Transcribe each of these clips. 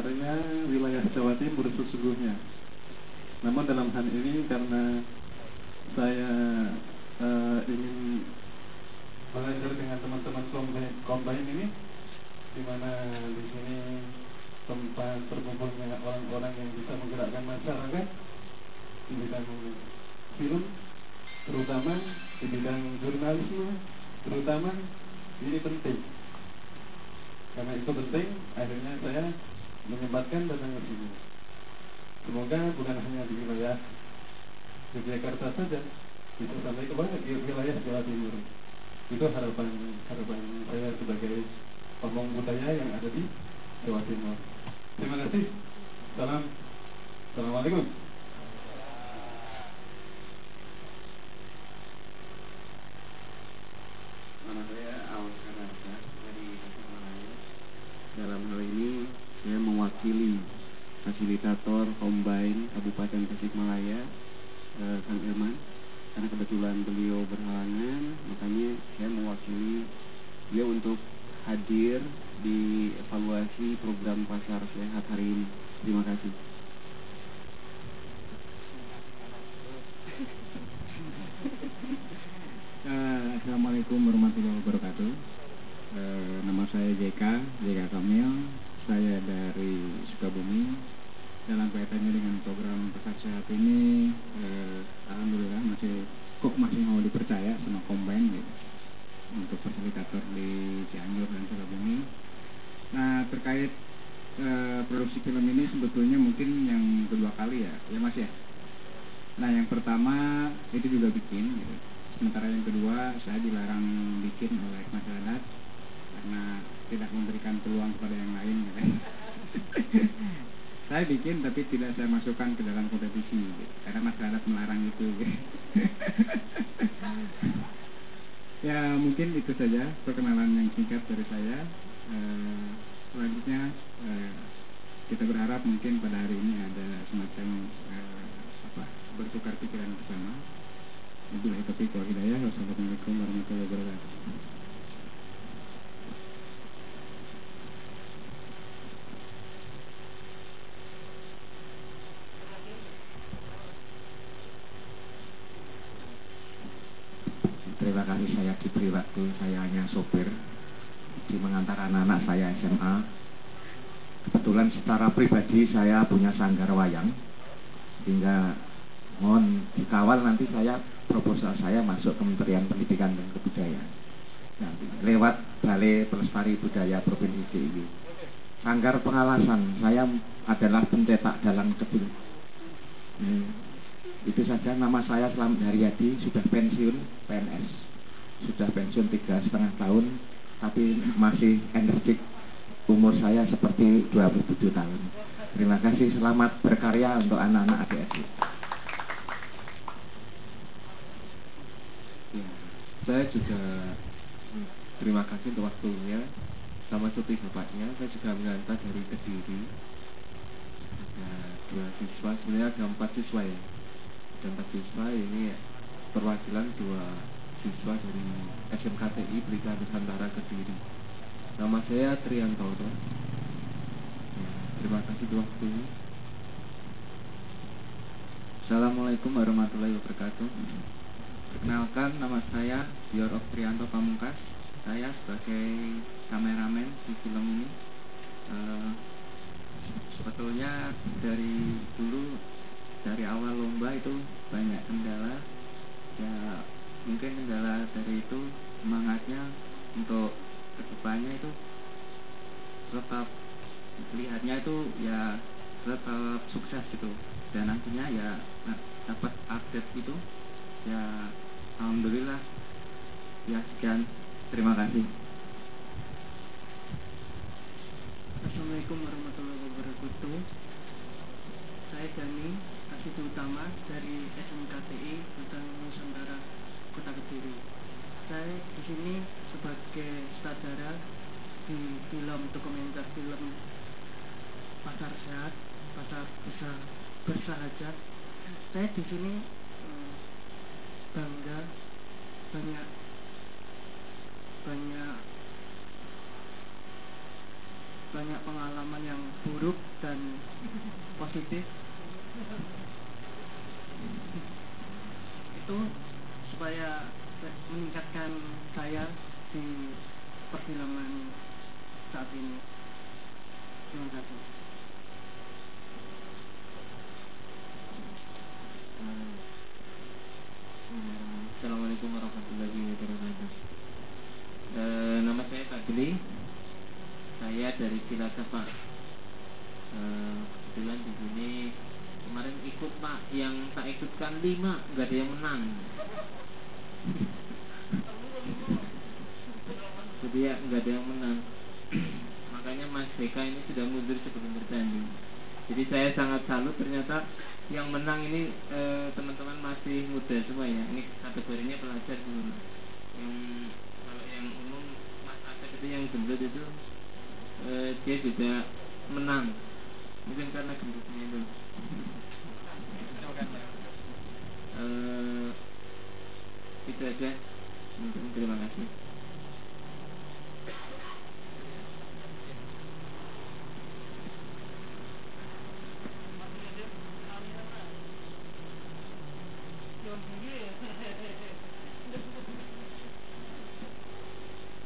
sebenarnya wilayah Jawa Timur sesungguhnya. Namun dalam hal ini karena saya ingin belajar dengan teman-teman combine ini, di mana di sini tempat berkumpulnya orang-orang yang bisa menggerakkan masyarakat di bidang film, terutama di bidang jurnalisme, terutama ini penting. Karena itu penting, akhirnya saya menyempatkan datang ke sini. Semoga bukan hanya di wilayah Yogyakarta saja, bisa sampai ke wilayah Jawa Timur. Itu harapan saya sebagai pemong budaya yang ada di Jawa Timur. Terima kasih. Assalamualaikum. Nama saya Awas Karasa dari Tasikmalaya. Dalam hal ini saya mewakili fasilitator Combine Kabupaten Tasikmalaya, Kang Ilman. Karena kebetulan beliau berhalangan, makanya saya mewakili beliau untuk hadir di evaluasi program Pasar Sehat hari ini. Terima kasih. Assalamualaikum warahmatullahi wabarakatuh. Nama saya JK Kamil. Saya dari Sukabumi. Dalam kaitannya dengan program Pasar Sehat ini, alhamdulillah masih mau dipercaya sama Combine gitu, untuk fasilitator di Cianjur dan Sukabumi. Nah, terkait produksi film ini sebetulnya mungkin yang kedua kali ya Mas ya. Nah, yang pertama itu juga bikin gitu. Sementara yang kedua saya dilarang bikin oleh masyarakat karena tidak memberikan peluang kepada yang lain gitu. Saya bikin tapi tidak saya masukkan ke dalam kompetisi gitu, karena masyarakat melarang itu gitu. Ya mungkin itu saja perkenalan yang singkat dari saya. Selanjutnya kita berharap mungkin pada hari ini ada semacam bertukar pikiran bersama. Wabillahi taufiq wal hidayah. Wassalamualaikum warahmatullahi wabarakatuh. Terima kasih, saya diberi waktu, saya hanya sopir di mengantar anak-anak saya SMA. Kebetulan secara pribadi saya punya sanggar wayang, sehingga mohon dikawal nanti proposal saya masuk Kementerian Pendidikan dan Kebudayaan nanti, lewat Balai Pelestari Budaya Provinsi DIY. Sanggar Pengalasan, saya adalah pencetak dalang kecil. Itu saja. Nama saya Slamet Haryadi, sudah pensiun PNS, sudah pensiun 3,5 tahun, tapi masih energik. Umur saya seperti 27 tahun. Terima kasih, selamat berkarya untuk anak-anak adik-adik. Ya, saya juga terima kasih untuk waktunya sama seperti bapaknya. Saya juga mengantar dari Kediri. Ada 2 siswa, sebenarnya ada 4 siswa ya. Ada 4 siswa, ini perwakilan 2 siswa dari SMKTI Pelita Nusantara Kediri. Nama saya Triantoro. Ya, terima kasih untuk waktunya. Assalamualaikum warahmatullahi wabarakatuh. Perkenalkan, nama saya Dior Oktrianto Pamungkas. Saya sebagai kameramen di film ini. Sebetulnya dari dulu, dari awal lomba itu banyak kendala. Ya mungkin kendala dari itu semangatnya untuk kedepannya itu tetap lihatnya itu ya tetap sukses gitu, dan nantinya ya dapat update itu ya. Alhamdulillah. Ya sekian, terima kasih. Assalamualaikum warahmatullahi wabarakatuh. Saya Dani Kasih Utama dari SMKTI Pelita Nusantara Kota Kediri. Saya di sini sebagai sutradara di film dokumenter film Pasar Sehat, Pasar Bersahaja. Saya di sini bangga, banyak banyak pengalaman yang buruk dan positif. Itu supaya meningkatkan saya di perfilman saat ini. Terima kasih. Assalamualaikum warahmatullahi wabarakatuh. Nama saya Fadli. Saya dari Cilacap, Pak. Kebetulan di sini kemarin ikut, Pak. Yang tak ikutkan 5, nggak ada yang menang. Jadi ya nggak ada yang menang. Makanya Mas Deka ini sudah mundur sebelum bertanding. Jadi saya sangat salut, ternyata yang menang ini teman-teman masih muda semua ya. Ini kategorinya pelajar semua. Yang kalau yang umum Mas Asep itu yang gendut itu dia juga menang. Mungkin karena gendutnya itu. Itu aja. Mungkin terima kasih.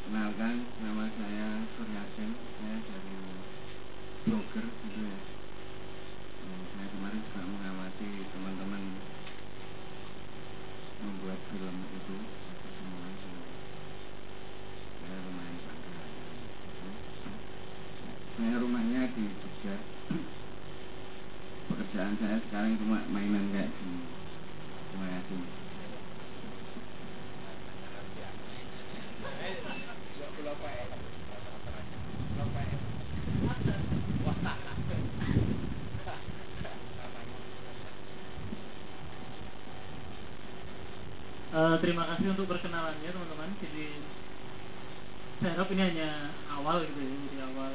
Kenalkan, nama saya Suryasen, saya dari blogger gitu ya. Saya kemarin juga mengamati teman-teman membuat film itu semua. Saya lumayan bangga. Saya rumahnya di Jogja. Pekerjaan saya sekarang cuma mainan kayak gini. Terima kasih. Terima kasih untuk perkenalannya teman-teman. Jadi saya harap ini hanya awal gitu ya. Jadi awal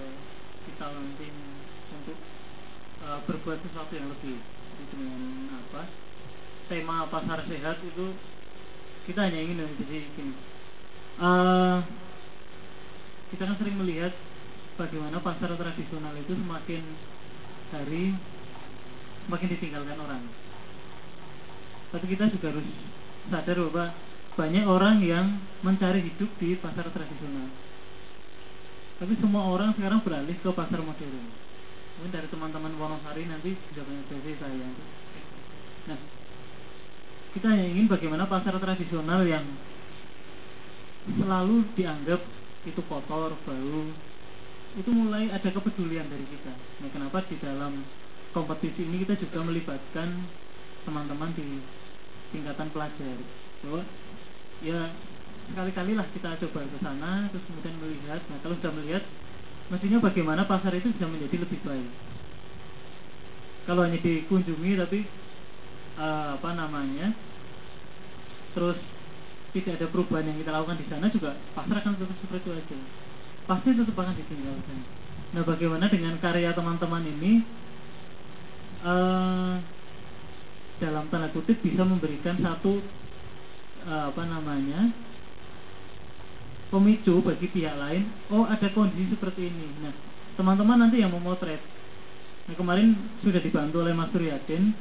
kita nanti untuk berbuat sesuatu yang lebih. Jadi dengan apa? Tema pasar sehat itu kita hanya ingin jadi gini. Kita kan sering melihat bagaimana pasar tradisional itu semakin hari semakin ditinggalkan orang. Tapi kita juga harus sadar bahwa banyak orang yang mencari hidup di pasar tradisional. Tapi semua orang sekarang beralih ke pasar modern. Mungkin dari teman-teman Wonosari nanti bisa banyak dari saya. Nah, kita hanya ingin bagaimana pasar tradisional yang selalu dianggap itu kotor, bau, itu mulai ada kepedulian dari kita. Nah, kenapa di dalam kompetisi ini kita juga melibatkan teman-teman di tingkatan pelajar, bahwa ya sekali-kali lah kita coba ke sana terus kemudian melihat. Nah, kalau sudah melihat, mestinya bagaimana pasar itu bisa menjadi lebih baik. Kalau hanya dikunjungi tapi terus tidak ada perubahan yang kita lakukan di sana, juga pasar akan tetap seperti itu aja, pasti tetap akan ditinggalkan. Nah, bagaimana dengan karya teman-teman ini dalam tanda kutip bisa memberikan satu pemicu bagi pihak lain. Oh, ada kondisi seperti ini. Nah, teman-teman nanti yang memotret. Nah, kemarin sudah dibantu oleh Mas Suryadin.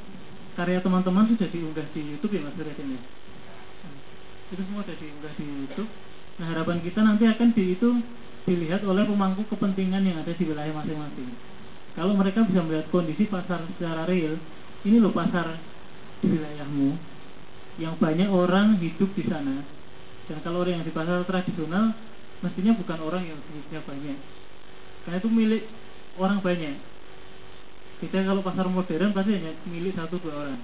Karya teman-teman sudah diunggah di YouTube ya Mas Suryadin ya. Itu semua sudah diunggah di YouTube. Nah, harapan kita nanti akan dilihat oleh pemangku kepentingan yang ada di wilayah masing-masing. Kalau mereka bisa melihat kondisi pasar secara real, ini loh pasar di wilayahmu yang banyak orang hidup di sana. Dan kalau orang yang di pasar tradisional mestinya bukan orang yang duitnya banyak, karena itu milik orang banyak. Kita kalau pasar modern pasti hanya milik 1-2 orang.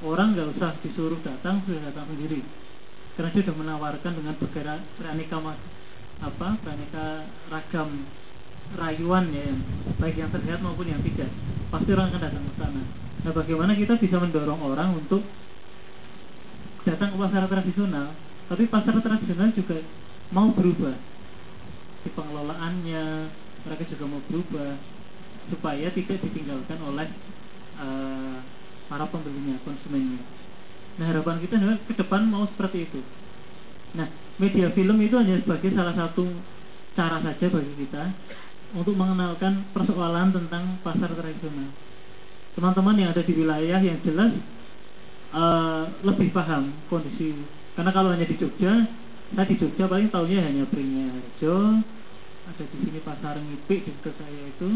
Orang nggak usah disuruh datang, sudah datang sendiri, karena dia sudah menawarkan dengan beraneka ragam rayuan ya, baik yang terlihat maupun yang tidak. Pasti orang akan datang ke sana. Nah, bagaimana kita bisa mendorong orang untuk datang ke pasar tradisional, tapi pasar tradisional juga mau berubah di pengelolaannya, mereka juga mau berubah supaya tidak ditinggalkan oleh para pembelinya, konsumennya. Nah, harapan kita adalah ke depan mau seperti itu. Nah, media film itu hanya sebagai salah satu cara saja bagi kita untuk mengenalkan persoalan tentang pasar tradisional. Teman-teman yang ada di wilayah yang jelas lebih paham kondisi. Karena kalau hanya di Jogja, saya di Jogja paling tahunya hanya Beringharjo, ada di sini pasar Ngipik di dekat saya itu.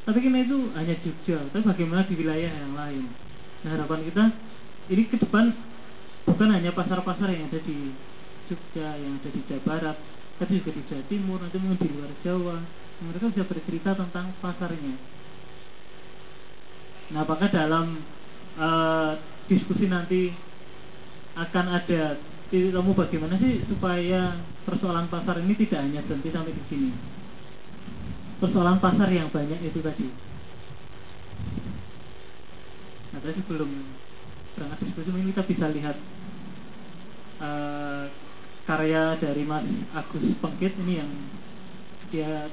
Tapi kan itu hanya Jogja. Tapi bagaimana di wilayah yang lain? Nah, harapan kita ini ke depan bukan hanya pasar-pasar yang ada di Jogja, yang ada di Jawa Barat, tapi juga di Jawa Timur, nanti mungkin di luar Jawa. Mereka bisa bercerita tentang pasarnya. Nah, apakah dalam diskusi nanti akan ada titik temu bagaimana sih supaya persoalan pasar ini tidak hanya berhenti sampai di sini? Persoalan pasar yang banyak itu tadi. Nah, tadi sebelum berangkat diskusi mungkin kita bisa lihat karya dari Mas Agus Pengkit ini yang dia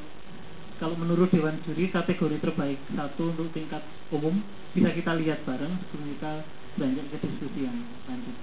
kalau menurut Dewan Juri kategori terbaik 1 untuk tingkat umum, bisa kita lihat bareng sebelum kita lanjut ke diskusi yang lanjut.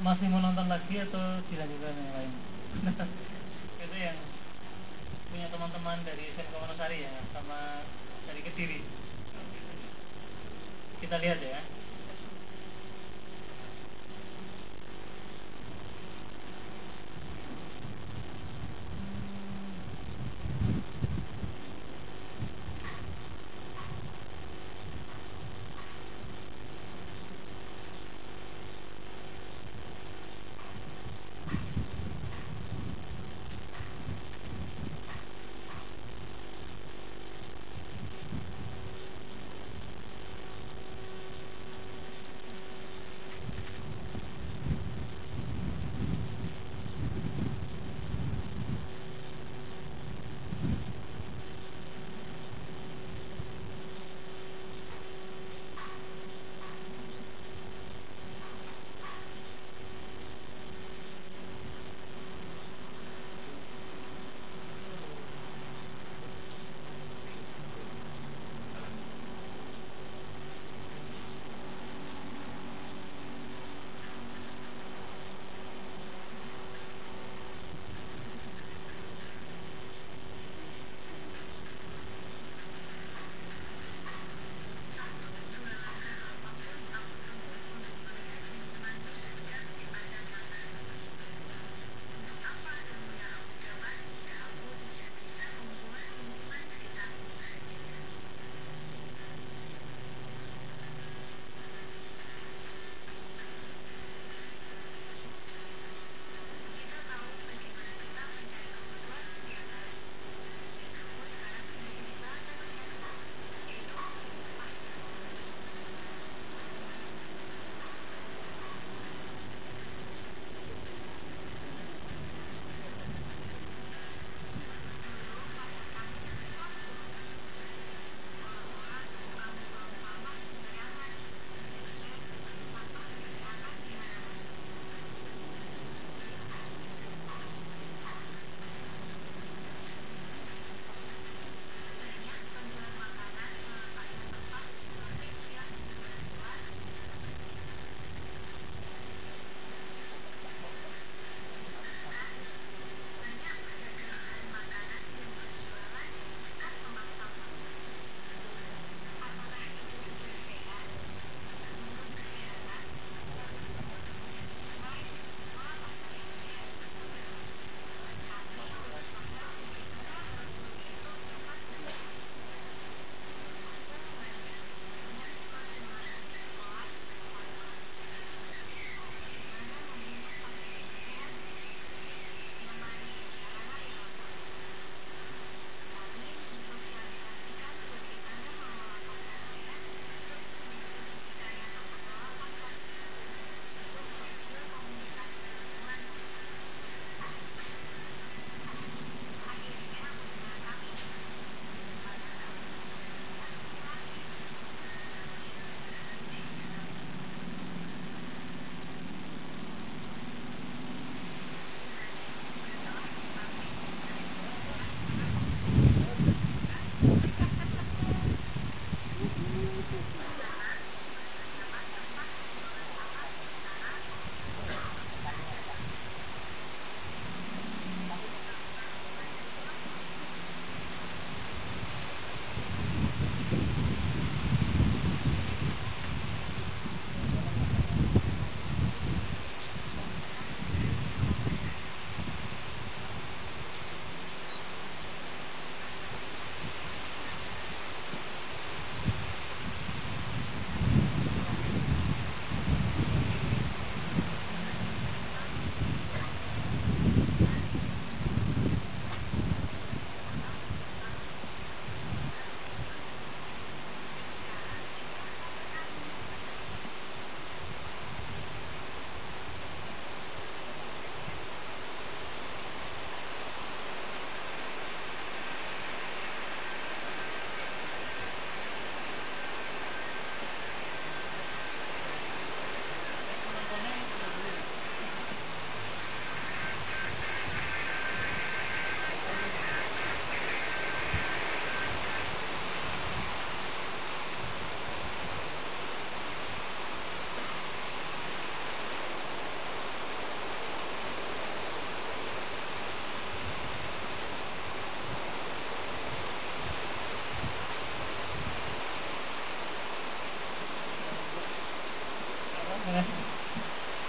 masih mau nonton lagi atau dilanjutkan yang lain? Itu yang punya teman-teman dari SMK Wonosari ya, sama dari Kediri. Kita lihat ya.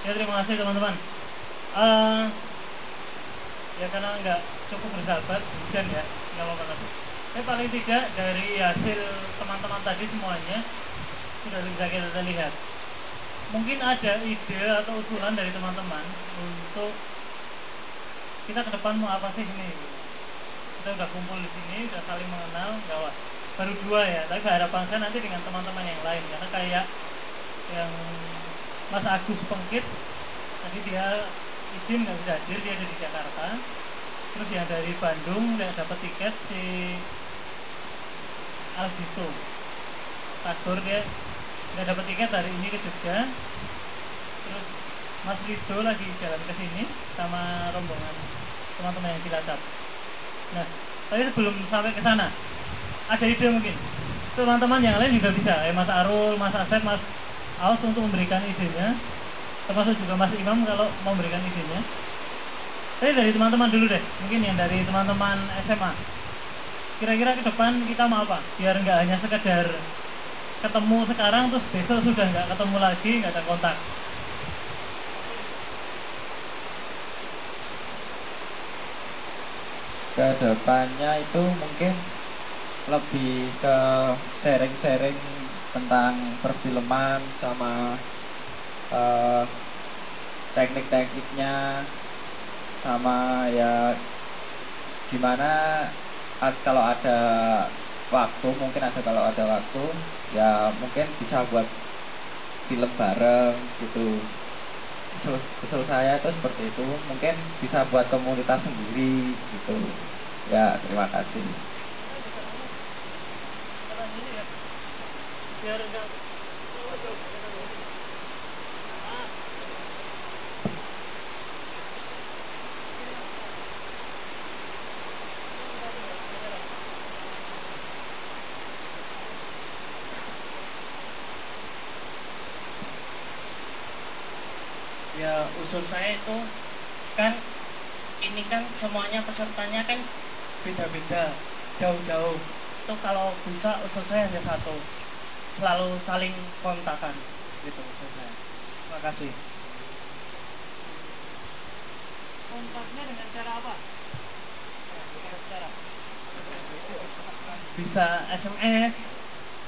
Ya terima kasih teman-teman. Ya karena nggak cukup bersahabat, hujan ya, nggak apa-apa. Tapi paling tidak dari hasil teman-teman tadi semuanya sudah bisa kita lihat. Mungkin ada ide atau usulan dari teman-teman untuk kita ke depan mau apa sih ini? Kita udah kumpul di sini, udah saling mengenal, gawat. Baru 2 ya, tapi harapan saya nanti dengan teman-teman yang lain, karena kayak yang Mas Agus Pengkit tadi dia izin nggak bisa hadir, dia ada di Jakarta. Terus yang dari Bandung nggak dapat tiket, si Aldito Pastor dia nggak dapat tiket hari ini ke Jogja. Terus Mas Rido lagi jalan ke sini sama rombongan teman-teman yang Cilacap. Nah, tapi sebelum sampai ke sana ada ide mungkin teman-teman yang lain juga bisa, Mas Arul, Mas Asep, Mas Aus untuk memberikan idenya, termasuk juga Mas Imam kalau mau memberikan idenya. Tapi dari teman-teman dulu deh, mungkin yang dari teman-teman SMA. Kira-kira ke depan kita mau apa? Biar nggak hanya sekedar ketemu sekarang terus besok sudah nggak ketemu lagi, nggak ada kontak. Kedepannya itu mungkin lebih ke sharing-sharing tentang perfilman sama teknik-tekniknya, sama ya gimana kalau ada waktu, mungkin kalau ada waktu ya mungkin bisa buat film bareng gitu. Usul saya itu seperti itu, mungkin bisa buat komunitas sendiri gitu ya. Terima kasih. Ya usul saya itu kan ini kan semuanya pesertanya kan beda-beda, jauh-jauh. Itu kalau bisa usul saya hanya satu, selalu saling kontakan gitu usul saya. Terima kasih. Kontaknya dengan cara apa? Bisa SMS,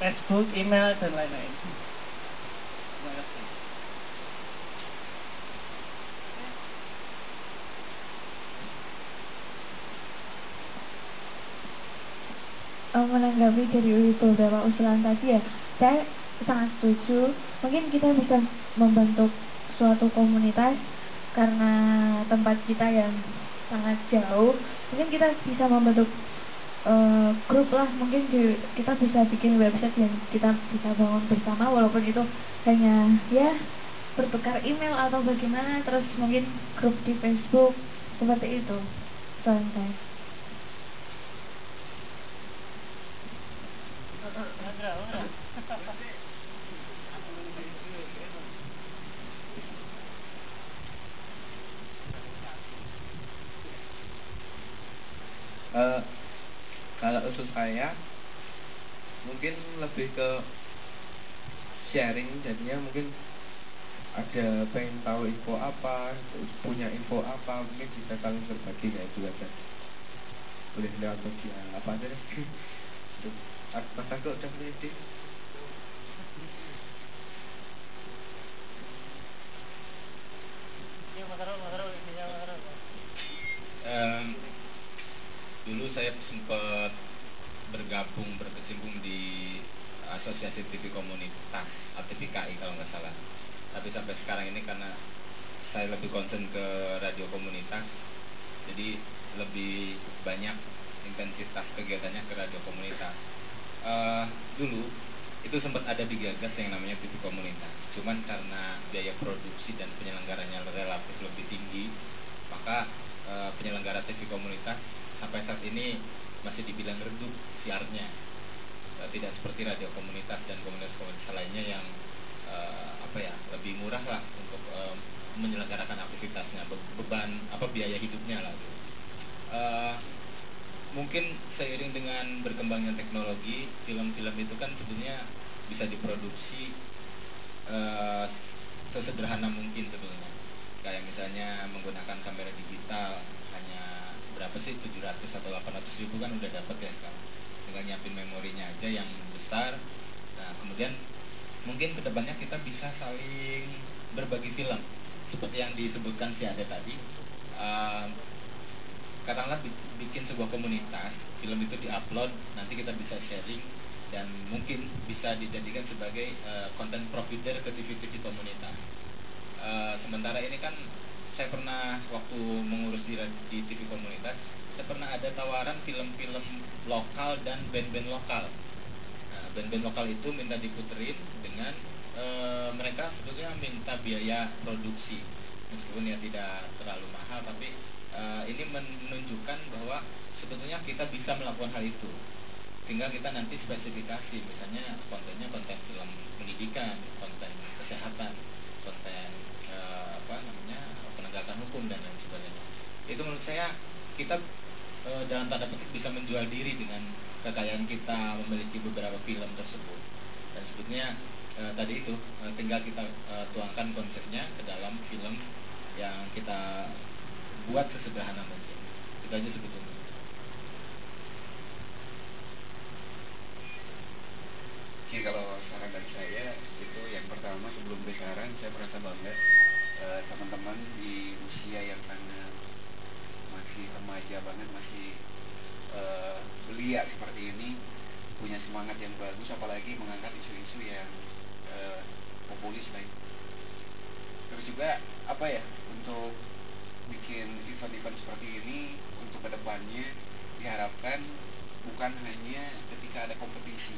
Facebook, email dan lain-lain. Terima kasih. Menanggapi dari beberapa usulan tadi ya, saya sangat setuju. Mungkin kita bisa membentuk suatu komunitas karena tempat kita yang sangat jauh. Mungkin kita bisa membentuk grup lah. Mungkin kita bisa bikin website yang kita bisa bangun bersama, walaupun itu hanya ya bertukar email atau bagaimana. Terus mungkin grup di Facebook seperti itu. Soalnya saya. Kalau usul saya mungkin lebih ke sharing, jadinya mungkin ada pengen tahu info apa, punya info apa, mungkin bisa saling berbagi kayak itu aja. Boleh lewat media apa aja deh. Mas Agus udah punya ide? Dulu saya sempat berkecimpung di Asosiasi TV Komunitas atau TVKI kalau nggak salah. Tapi sampai sekarang ini karena saya lebih concern ke radio komunitas, jadi lebih banyak intensitas kegiatannya ke radio komunitas. Dulu itu sempat ada digagas yang namanya TV komunitas, cuman karena biaya produksi dan penyelenggaranya relatif lebih tinggi, maka penyelenggara TV komunitas sampai saat ini masih dibilang redup siarnya, tidak seperti radio komunitas dan komunitas-komunitas lainnya yang lebih murah lah untuk menyelenggarakan aktivitasnya, beban biaya hidupnya lah gitu. Mungkin seiring dengan berkembangnya teknologi, film-film itu kan sebenarnya bisa diproduksi sesederhana mungkin sebetulnya. 700 atau 800 ribu kan udah dapet ya sekarang, tinggal nyiapin memorinya aja yang besar. Nah kemudian mungkin kedepannya kita bisa saling berbagi film seperti yang disebutkan si Ade tadi. Katakanlah bikin sebuah komunitas, film itu diupload, nanti kita bisa sharing dan mungkin bisa dijadikan sebagai content provider ke TV-TV komunitas. Sementara ini kan saya pernah waktu mengurus di TV komunitas, saya pernah ada tawaran film-film lokal dan band-band lokal. Nah, band-band lokal itu minta diputerin dengan mereka sebetulnya minta biaya produksi, meskipun ya tidak terlalu mahal, tapi ini menunjukkan bahwa sebetulnya kita bisa melakukan hal itu. Tinggal kita nanti spesifikasi, misalnya kontennya konten film pendidikan, konten kesehatan, konten penegakan hukum dan lain sebagainya. Itu menurut saya kita dalam tanda petik bisa menjual diri dengan kekayaan kita memiliki beberapa film tersebut. Dan sebetulnya tadi itu tinggal kita tuangkan konsepnya ke dalam film yang kita buat sesederhana mungkin. Itu aja sebetulnya. Jadi kalau saran dari saya itu yang pertama, sebelum besaran saya merasa bangga teman-teman di usia yang sangat masih remaja banget, masih belia seperti ini punya semangat yang bagus, apalagi mengangkat isu-isu yang populis lain. Terus juga apa ya, untuk bikin event-event seperti ini untuk kedepannya diharapkan bukan hanya ketika ada kompetisi,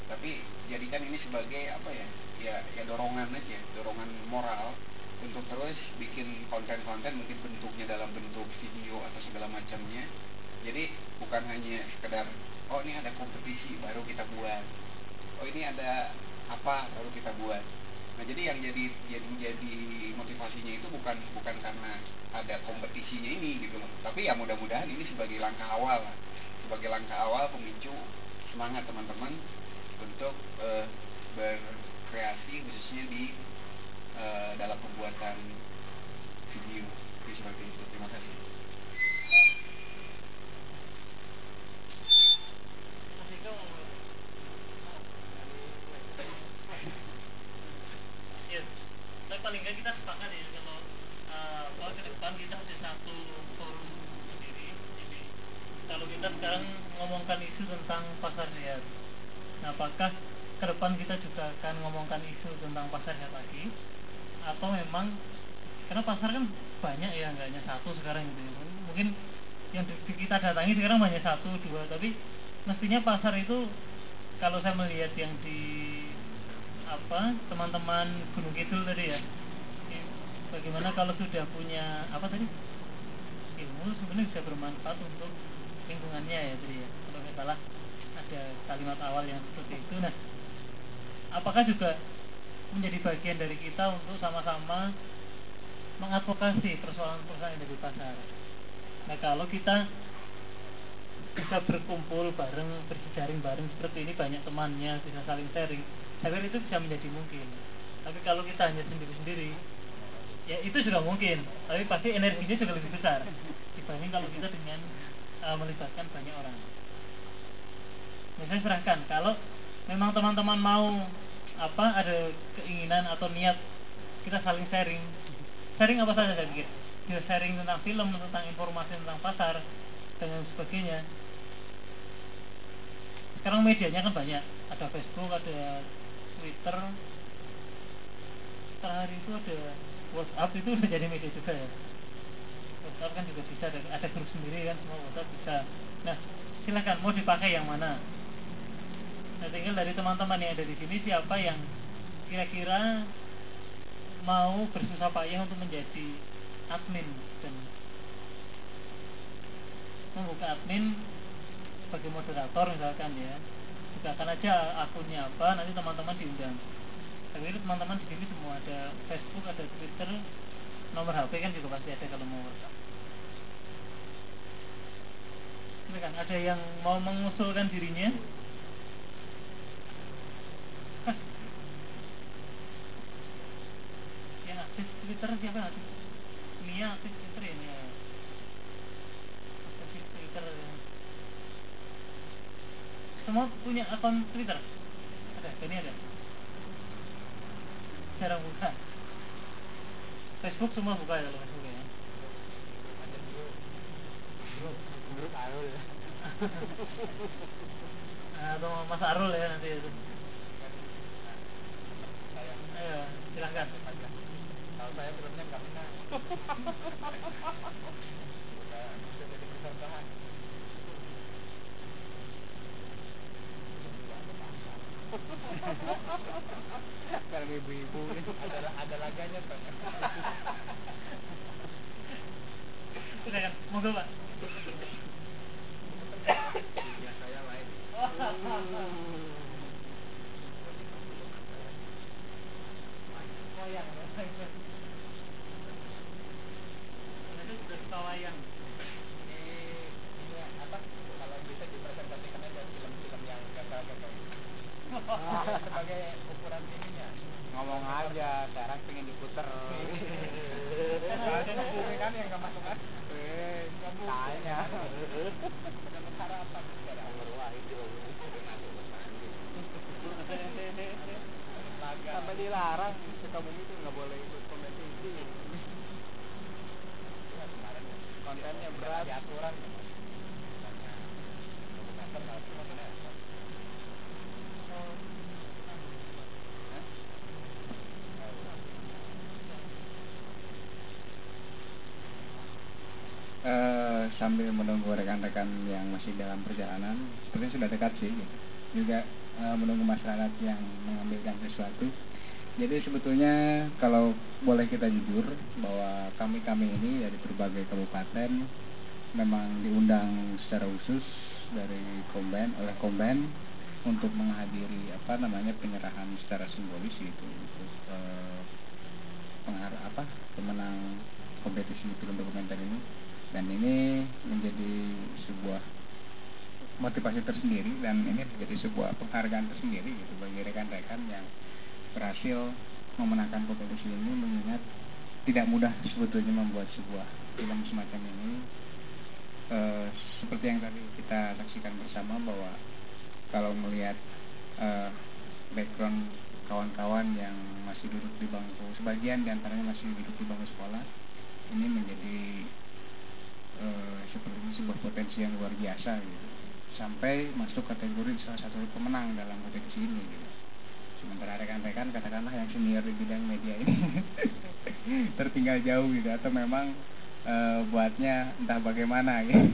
tapi jadikan ini sebagai apa ya, ya dorongan aja, dorongan moral untuk terus bikin konten-konten, mungkin bentuknya dalam bentuk video atau segala macamnya. Jadi bukan hanya sekedar oh ini ada kompetisi baru kita buat, oh ini ada apa baru kita buat. Nah jadi yang jadi motivasinya itu bukan karena ada kompetisinya ini gitu loh, tapi ya mudah-mudahan ini sebagai langkah awal pemicu semangat teman-teman untuk berkreasi khususnya di dalam pembuatan video. Jadi seperti itu. Terima kasih. Ya, tapi paling nggak kita sepakat ya kalau ke depan kita ada satu forum sendiri. Jadi kalau kita sekarang ngomongkan isu tentang pasar sehat, nah apakah ke depan kita juga akan ngomongkan isu tentang pasar sehat lagi, atau memang karena pasar kan banyak ya, nggak hanya satu sekarang gitu ya. Mungkin yang kita datangi sekarang hanya 1, 2, tapi mestinya pasar itu kalau saya melihat yang di teman-teman Gunung Kidul tadi ya, bagaimana kalau sudah punya ilmu sebenarnya bisa bermanfaat untuk lingkungannya ya tadi ya, kalau nggak salah ada kalimat awal yang seperti itu. Nah apakah juga menjadi bagian dari kita untuk sama-sama mengadvokasi persoalan-persoalan yang ada di pasar. Nah kalau kita bisa berkumpul bareng, berjejaring bareng seperti ini, banyak temannya, bisa saling sharing, saya pikir itu bisa menjadi mungkin. Tapi kalau kita hanya sendiri-sendiri, ya itu juga mungkin, tapi pasti energinya juga lebih besar dibanding kalau kita dengan melibatkan banyak orang. Nah, saya serahkan kalau memang teman-teman mau ada keinginan atau niat kita saling sharing apa saja, saya pikir bisa sharing tentang film, tentang informasi tentang pasar dan lain sebagainya. Sekarang medianya kan banyak, ada Facebook, ada Twitter, terakhir itu ada WhatsApp, itu udah jadi media juga ya. WhatsApp kan juga bisa, ada grup sendiri kan, semua WhatsApp bisa. Nah silakan mau dipakai yang mana. Nah tinggal dari teman-teman yang ada di sini siapa yang kira-kira mau bersusah payah untuk menjadi admin dan membuka admin sebagai moderator misalkan ya. Bukakan aja akunnya apa, nanti teman-teman diundang. Tapi teman-teman di sini semua ada Facebook, ada Twitter, nomor HP kan juga pasti ada kalau mau WhatsApp. Silakan, ada yang mau mengusulkan dirinya? Yang aktif Twitter siapa aktif? Mia aktif Twitter ya, Mia. Aktif Twitter. semua punya akun Twitter? Ada, ini ada. Jarang buka. Facebook semua buka ya kalau Facebook ya. Ada grup Arul ya. Atau Mas Arul ya nanti itu. Ayo, silahkan. Kalau saya filmnya nggak menang. Sudah jadi percontohan. Sekarang ibu-ibu nih ada laganya Pak. Sudah kan, monggo Pak. Dunia saya lain. Wayang. Itu sudah suka wayang. Ini apa? Kalau bisa dipresentasikan aja film-film yang gagal-gagal. Sebagai ukuran ininya. Ngomong aja, sekarang pengen diputer. Kan yang nggak masuk kan? Tanya. Dengan harapan ada Anwar Wahid sampai dilarang Sukabumi itu nggak boleh ikut kompetisi. Kontennya berat. Aturan. Sambil menunggu rekan-rekan yang masih dalam perjalanan, sepertinya sudah dekat sih, gitu. Juga menunggu masyarakat yang mengambilkan sesuatu. Jadi sebetulnya kalau boleh kita jujur bahwa kami ini dari berbagai kabupaten memang diundang secara khusus oleh Komben untuk menghadiri penyerahan secara simbolis gitu untuk pemenang kompetisi film dokumenter ini. Dan ini menjadi sebuah motivasi tersendiri dan ini menjadi sebuah penghargaan tersendiri gitu bagi rekan-rekan yang berhasil memenangkan kompetisi ini, mengingat tidak mudah sebetulnya membuat sebuah film semacam ini. Seperti yang tadi kita saksikan bersama bahwa kalau melihat background kawan-kawan yang masih duduk di bangku, sebagian diantaranya masih duduk di bangku sekolah, ini menjadi seperti sebuah potensi yang luar biasa gitu, sampai masuk kategori salah satu pemenang dalam kompetisi ini gitu. Sementara rekan-rekan katakanlah yang senior di bidang media ini tertinggal jauh gitu, atau memang buatnya entah bagaimana gitu.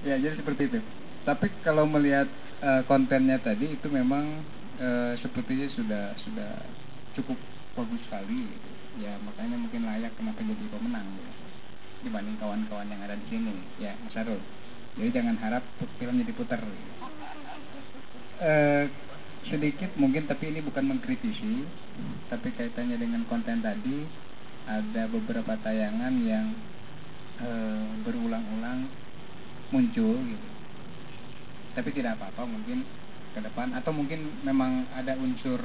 Ya jadi seperti itu. Tapi kalau melihat kontennya tadi itu memang sepertinya sudah cukup bagus sekali gitu. Ya makanya mungkin layak kenapa jadi pemenang gitu, dibanding kawan-kawan yang ada di sini ya Mas Arul. Jadi jangan harap film jadi putar gitu. Sedikit mungkin, tapi ini bukan mengkritisi, tapi kaitannya dengan konten tadi, ada beberapa tayangan yang berulang-ulang muncul gitu. Tapi tidak apa-apa mungkin ke depan, atau mungkin memang ada unsur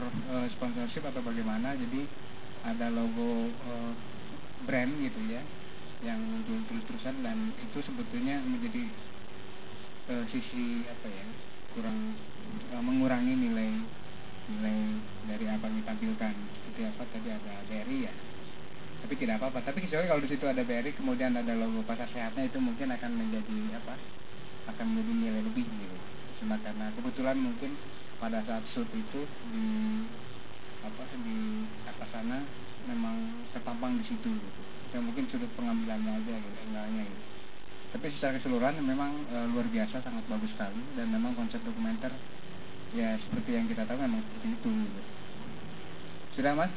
sponsorship atau bagaimana, jadi ada logo brand gitu ya yang muncul terus-terusan, dan itu sebetulnya menjadi sisi kurang mengurangi nilai dari apa yang ditampilkan. Seperti apa tadi ada BRI ya, tapi tidak apa-apa. Tapi kecuali kalau di situ ada BRI kemudian ada logo pasar sehatnya, itu mungkin akan menjadi akan menjadi nilai lebih gitu. Cuma karena kebetulan mungkin pada saat shoot itu di atas sana memang terpampang di situ gitu. Ya mungkin sudut pengambilannya aja gitu, angle-nya gitu. Tapi secara keseluruhan memang luar biasa, sangat bagus sekali, dan memang konsep dokumenter ya seperti yang kita tahu memang seperti itu gitu. Sudah Mas?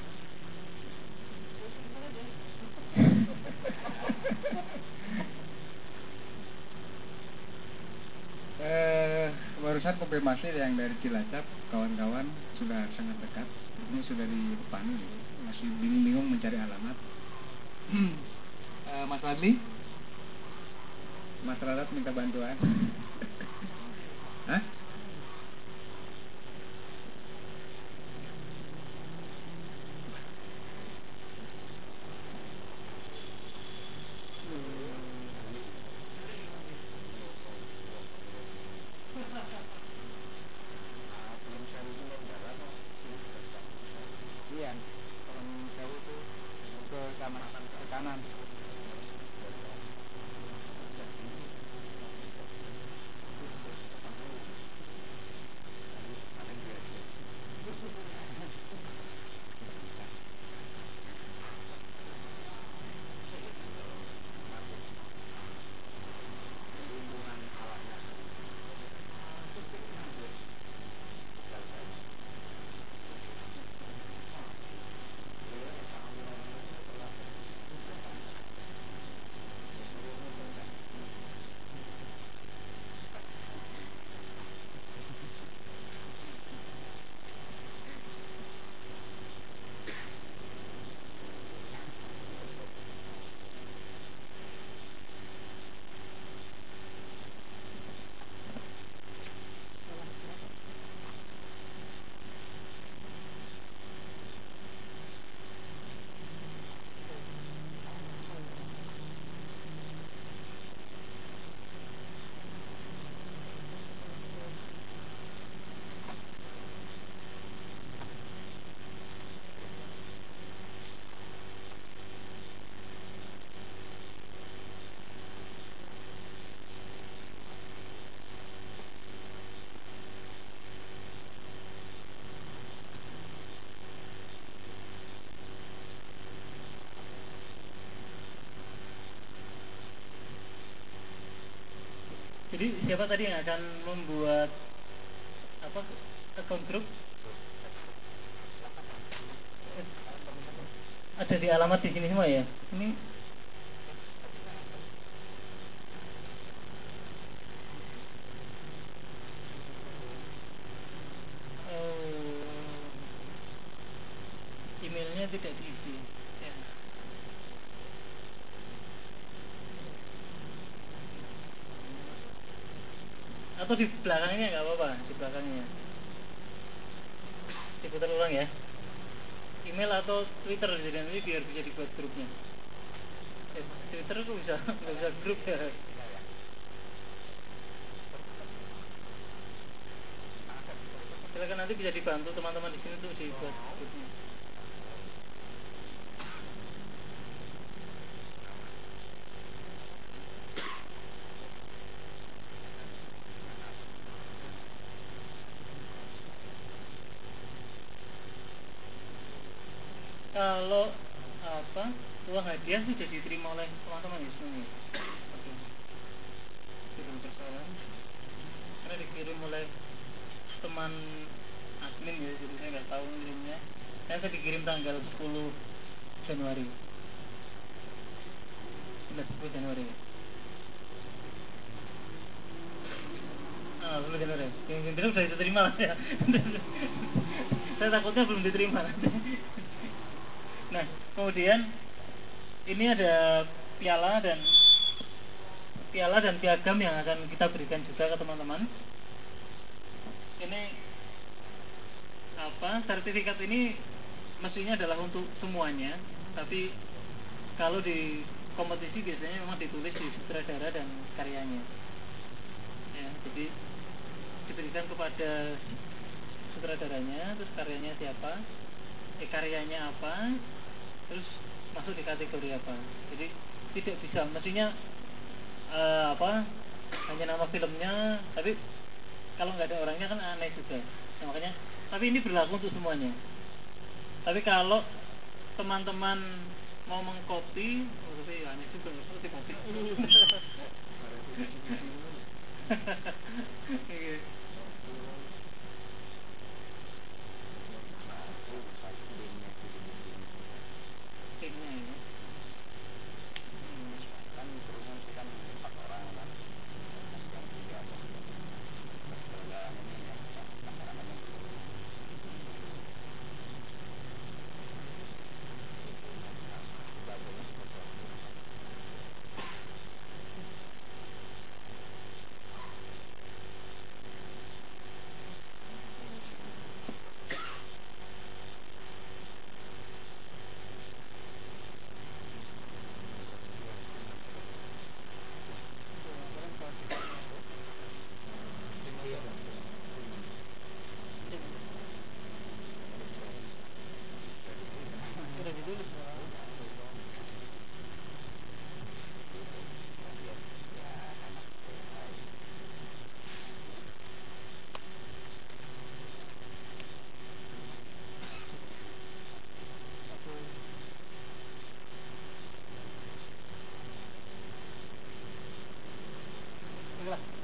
Barusan konfirmasi yang dari Cilacap, kawan-kawan sudah sangat dekat. Ini sudah di depan gitu. Masih bingung-bingung mencari alamat. Mas Radli? Mas Radat minta bantuan. Hah? ke kanan. Jadi siapa tadi yang akan membuat apa account group? Ada di alamat di sini semua ya. Ini emailnya tidak diisi. Ya. Atau di belakangnya nggak apa-apa, di belakangnya diputar ulang ya, email atau Twitter, jadi nanti biar bisa dibuat grupnya. Twitter itu bisa nggak bisa grup ya. Silakan, nanti bisa dibantu teman-teman di sini untuk dibuat grupnya. Kalau apa uang hadiah sudah diterima oleh teman-teman ya semuanya. Oke. Kirim persoalan. Karena dikirim oleh teman admin ya, jadi saya nggak tahu ngirimnya. Saya dikirim tanggal 10 Januari. 10 Januari. 10 Januari. Yang itu sudah diterima lah ya. Saya takutnya belum diterima. Nah, kemudian ini ada piala dan piagam yang akan kita berikan juga ke teman-teman. Ini apa? Sertifikat ini mestinya adalah untuk semuanya, tapi kalau di kompetisi biasanya memang ditulis di sutradara dan karyanya. Ya, jadi diberikan kepada sutradaranya, terus karyanya siapa, karyanya apa, terus masuk di kategori apa. Jadi tidak bisa mestinya hanya nama filmnya, tapi kalau nggak ada orangnya kan aneh juga. Nah, makanya, tapi ini berlaku untuk semuanya. Tapi kalau teman-teman mau mengcopy, tapi aneh juga seperti copy.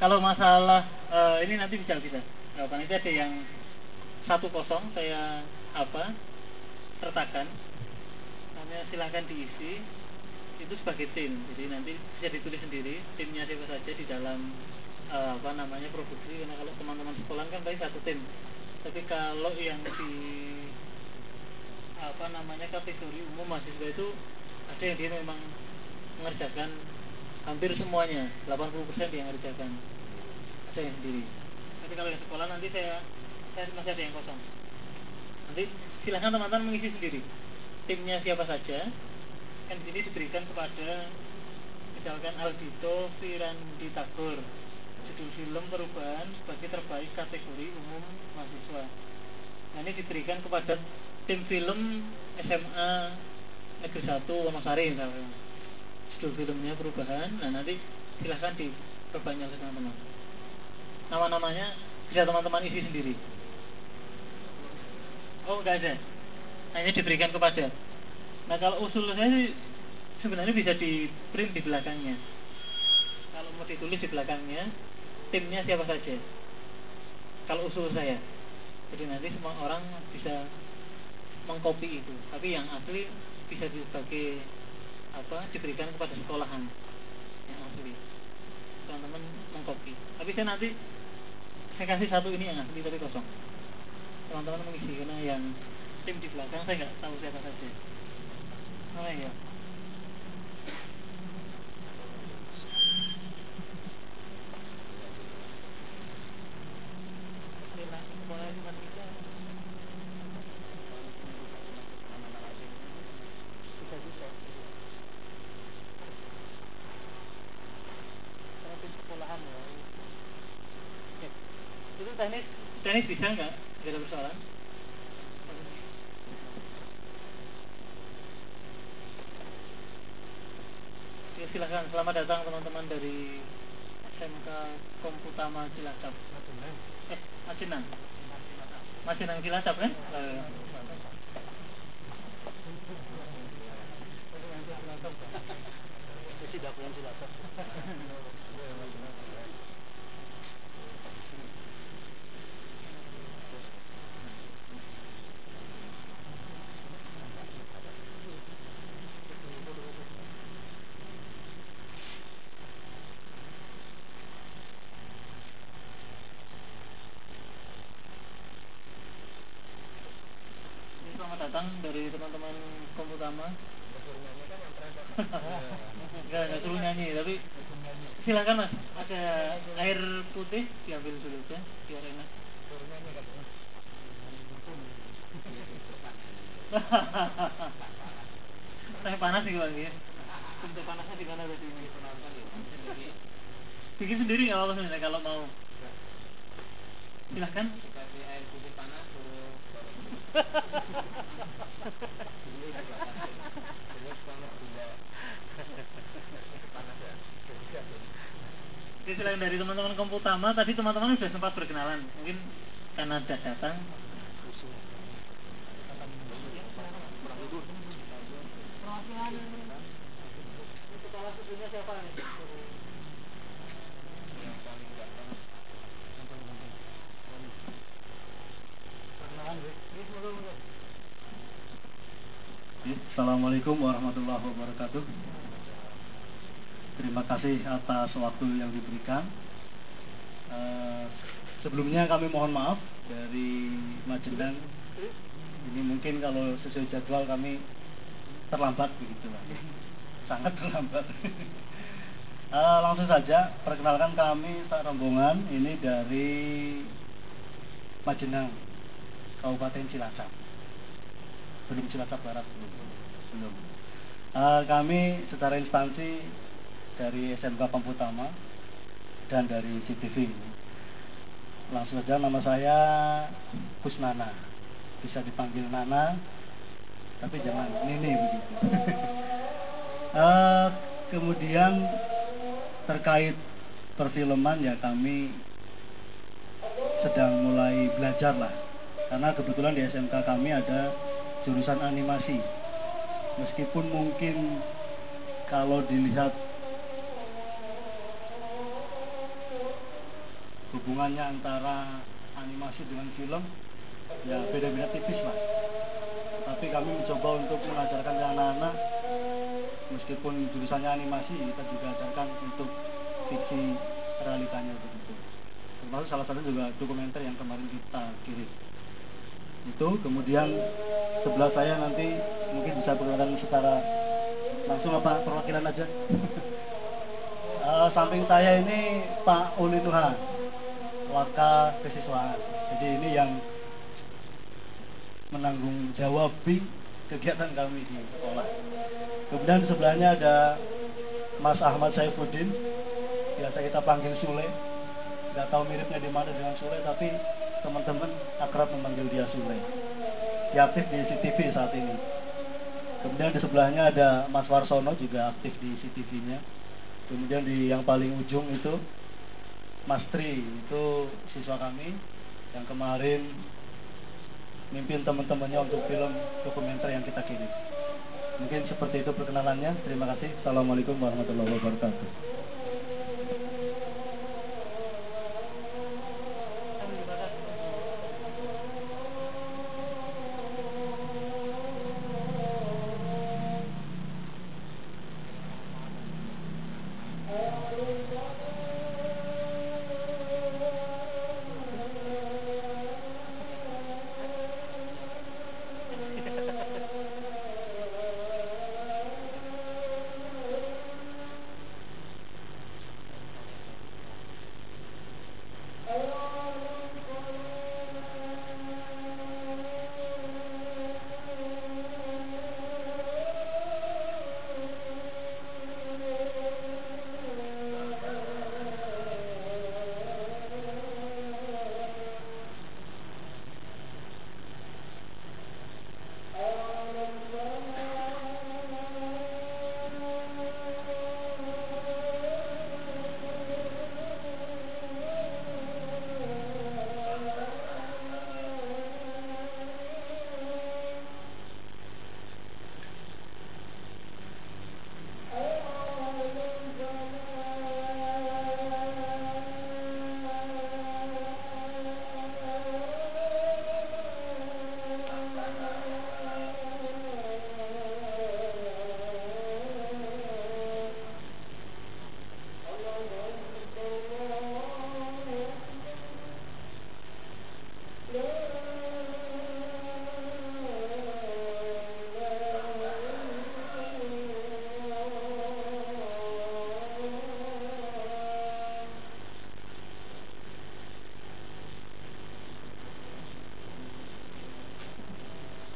Kalau masalah ini nanti bisa panitia ada yang 1-0 saya sertakan, namanya silahkan diisi itu sebagai tim, jadi nanti bisa ditulis sendiri timnya siapa saja di dalam produksi, karena kalau teman-teman sekolah kan paling satu tim, tapi kalau yang di kategori umum mahasiswa itu ada yang dia memang mengerjakan hampir semuanya, 80% dia mengerjakan, ada yang sendiri. Tapi kalau yang sekolah nanti saya masih ada yang kosong. Nanti silahkan teman-teman mengisi sendiri timnya siapa saja. Kan di sini diberikan kepada misalkan Aldito Firandi Tagor, judul film Perubahan sebagai terbaik kategori umum mahasiswa. Nah ini diberikan kepada tim film SMA Negeri 1 Wonosari misalnya, judul filmnya Perubahan. Nah nanti silahkan diperbanyak oleh teman-teman. Nama-namanya bisa teman-teman isi sendiri. Oh enggak ada, hanya diberikan kepada. Nah kalau usul saya sih sebenarnya bisa di print di belakangnya. Kalau mau ditulis di belakangnya timnya siapa saja. Kalau usul saya, jadi nanti semua orang bisa mengcopy itu. Tapi yang asli bisa sebagai diberikan kepada sekolahan yang asli. Teman-teman mengcopy. Tapi saya kasih satu ini yang asli tapi kosong. Teman-teman mengisi, karena yang tim di belakang saya nggak tahu siapa saja. Oh iya. Itu teknis bisa nggak? Nggak ada persoalan. Ya, silakan, selamat datang teman-teman dari SMK Komputama Cilacap. Macinang. Macinang Cilacap kan? Tidak punya Cilacap. Datang dari teman-teman Komputama. Enggak suruh nyanyi, tapi silakan Mas, ada air putih diambil dulu ya, biar enak. Saya panas nih Bang ya. Bentuk panasnya di mana berarti ini? Bikin sendiri nggak apa-apa sebenarnya kalau mau. Silahkan. Kasih air putih panas. Oke, silakan dari teman-teman Komputama. Tadi teman-teman sudah sempat berkenalan, mungkin karena sudah datang. Kepala susunya siapa nih? Assalamualaikum warahmatullahi wabarakatuh. Terima kasih atas waktu yang diberikan. Sebelumnya kami mohon maaf dari Majenang. Ini mungkin kalau sesuai jadwal kami terlambat begitu lah. Sangat terlambat. Langsung saja perkenalkan kami sak rombongan ini dari Majenang, Kabupaten Cilacap. Belum Cilacap Barat belum. Kami secara instansi dari SMK Komputama dan dari CTV. Langsung saja, nama saya Kusnana, bisa dipanggil Nana, tapi jangan Nini begitu. Kemudian terkait perfilman ya kami sedang mulai belajar lah, karena kebetulan di SMK kami ada jurusan animasi. Meskipun mungkin kalau dilihat hubungannya antara animasi dengan film ya beda-beda tipis lah. Tapi kami mencoba untuk mengajarkan ke anak-anak, meskipun jurusannya animasi, kita juga ajarkan untuk fiksi realitanya begitu. Termasuk salah satu juga dokumenter yang kemarin kita kirim. Itu kemudian sebelah saya nanti mungkin bisa perkenalkan secara langsung apa perwakilan aja. Samping saya ini Pak Uli Nuha, Waka Kesiswaan. Jadi ini yang menanggung jawabi kegiatan kami di sekolah. Kemudian sebelahnya ada Mas Ahmad Saifuddin, biasa kita panggil Sule. Nggak tahu miripnya di mana dengan Sule, tapi teman-teman akrab memanggil dia Sule. Dia aktif di CTV saat ini. Kemudian di sebelahnya ada Mas Warsono, juga aktif di CTV-nya. Kemudian di yang paling ujung itu Mas Tri, itu siswa kami yang kemarin mimpin teman-temannya untuk film dokumenter yang kita kirim. Mungkin seperti itu perkenalannya. Terima kasih. Assalamualaikum warahmatullahi wabarakatuh.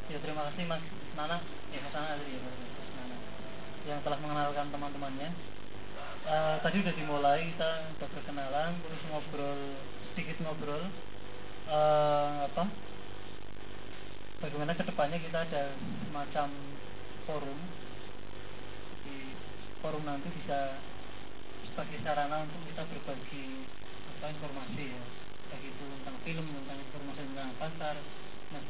Ya, terima kasih Mas Nana, Mas Nana yang telah mengenalkan teman-temannya. Tadi sudah dimulai, kita sudah berkenalan, terus sedikit ngobrol bagaimana kedepannya kita ada semacam forum. Di forum nanti bisa sebagai sarana untuk kita berbagi informasi ya, baik itu tentang film, tentang informasi tentang pasar. Nah,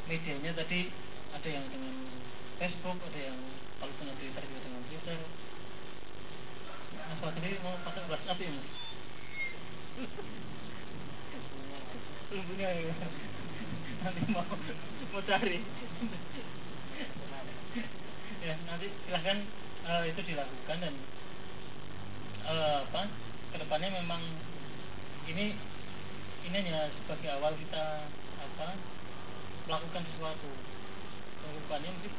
medianya tadi ada yang dengan Facebook, ada yang kalau punya Twitter juga dengan Twitter. Mas Fadli mau pakai WhatsApp ya Mas? Punya ya. Nanti mau cari. Ya nanti silahkan itu dilakukan dan kedepannya memang ini hanya sebagai awal kita melakukan sesuatu. Kedepannya mungkin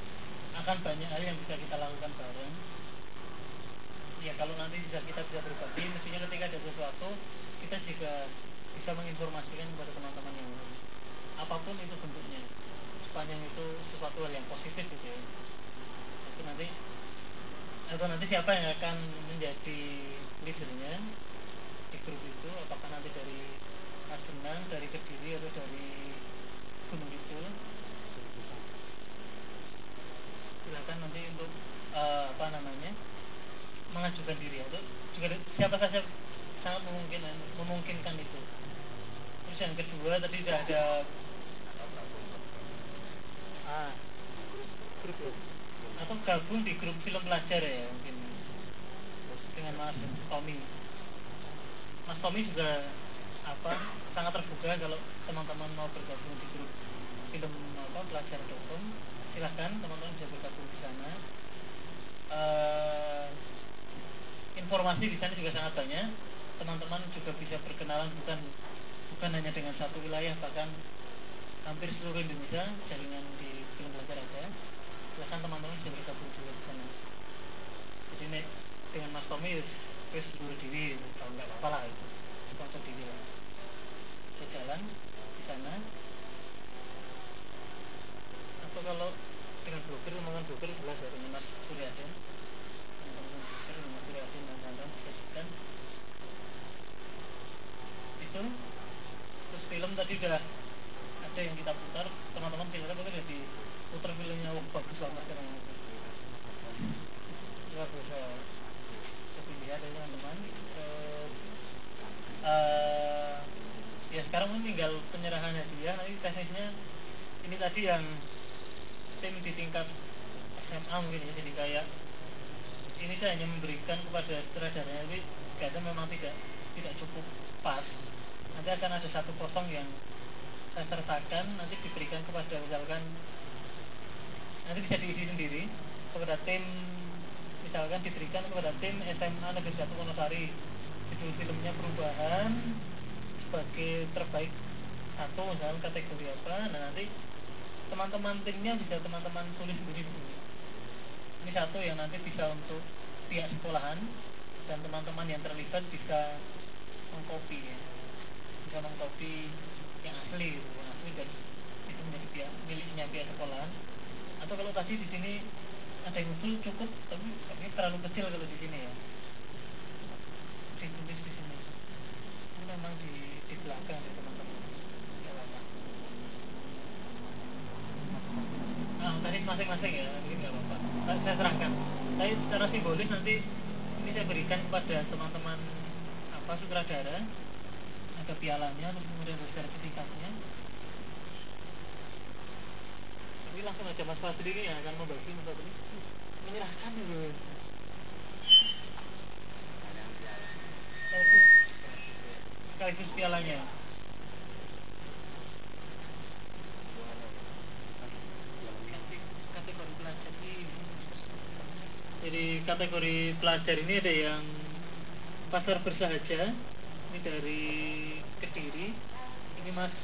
akan banyak hal yang bisa kita lakukan bareng. Ya kalau nanti kita bisa berbagi, mestinya ketika ada sesuatu kita juga bisa menginformasikan kepada teman-teman yang lain. Apapun itu bentuknya, sepanjang itu sesuatu hal yang positif gitu ya. Nanti siapa yang akan menjadi leadernya di grup itu, apakah nanti dari Magelang, dari Kediri atau dari Gunung Kidul, silakan nanti untuk mengajukan diri atau juga siapa saja sangat memungkinkan itu. Terus yang kedua tadi sudah ada grup atau gabung di grup film pelajar ya mungkin dengan Mas Tommy. Mas Tommy juga sangat terbuka kalau teman-teman mau bergabung di grup film pelajar.com, silahkan teman-teman bisa bergabung di sana. Informasi di sana juga sangat banyak. Teman-teman juga bisa berkenalan bukan hanya dengan satu wilayah, bahkan hampir seluruh Indonesia. Jaringan di film belajar ada. Silahkan teman-teman bisa bergabung juga di sana. Jadi nek dengan Mas Tommy wis seluruh diri, kalau nggak apa-apa lah itu sponsor diri lah. Berjalan di sana. Atau kalau dengan blogger, omongan blogger jelas ya, dengan Mas Suryadin, omongan blogger dengan Mas Suryadin dan kawan-kawan disebutkan itu. Terus film tadi udah ada yang kita putar, teman-teman silakan udah diputar filmnya. Wah, bagus banget sekarang, luar biasa. Tapi lihat ya teman-teman. Ya sekarang tinggal penyerahan hadiah. Nanti teknisnya ini tadi yang tim di tingkat SMA mungkin ya, jadi kayak ini saya hanya memberikan kepada sutradaranya, tapi kadang memang tidak cukup pas. Nanti akan ada satu potong yang saya sertakan, nanti diberikan kepada, misalkan nanti bisa diisi sendiri kepada tim, misalkan diberikan kepada tim SMA Negeri 1 Wonosari, judul filmnya Perubahan sebagai terbaik satu, misalkan kategori apa. Nah nanti teman-teman timnya bisa teman-teman tulis sendiri di sini. Ini satu yang nanti bisa untuk pihak sekolahan, dan teman-teman yang terlibat bisa mengcopy ya, bisa mengcopy yang asli gitu, yang asli dan itu menjadi pihak miliknya pihak sekolahan. Atau kalau tadi di sini ada yang usul cukup, tapi ini terlalu kecil kalau di sini ya, ditulis di sini. Ini memang di belakang ya teman-teman. Tadi masing-masing ya, mungkin nggak apa-apa. Saya serahkan. Tapi secara simbolis nanti ini saya berikan kepada teman-teman sutradara. Ada pialanya, terus kemudian ada sertifikatnya. Tapi langsung aja Mas Fadli ini yang akan membagi, Mas Fadli menyerahkan dulu. Sekaligus pialanya. Kategori pelajar ini. Jadi kategori pelajar ini ada yang Pasar Bersahaja, ini dari Kediri. Ini Mas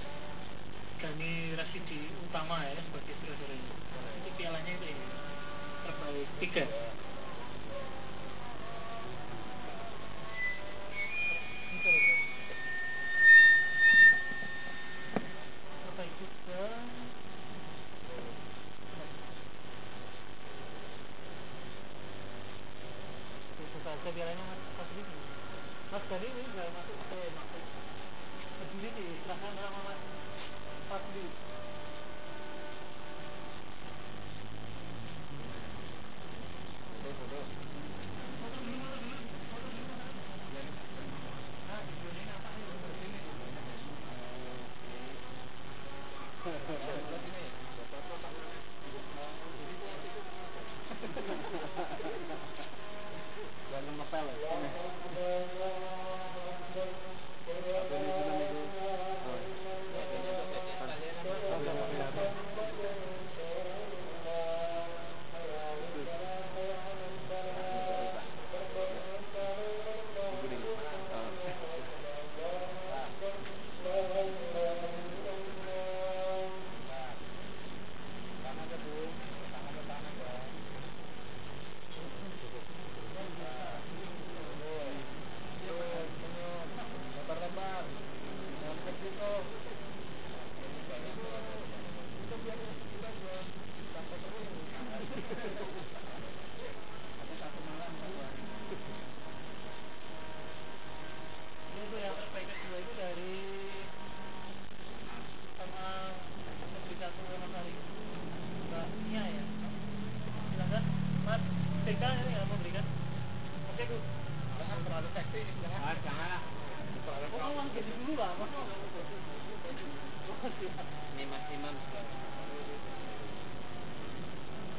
Gani Rasidi Utama ya sebagai sutradaranya. Itu pialanya itu ya, terbaik 3. Terbaik 3. Itu saja pialanya Mas Fadli. Mas Gani ini nggak masuk berdiri di belakang sama Mas Fadli. Jangan ngepel ya. Ini Mas Imam.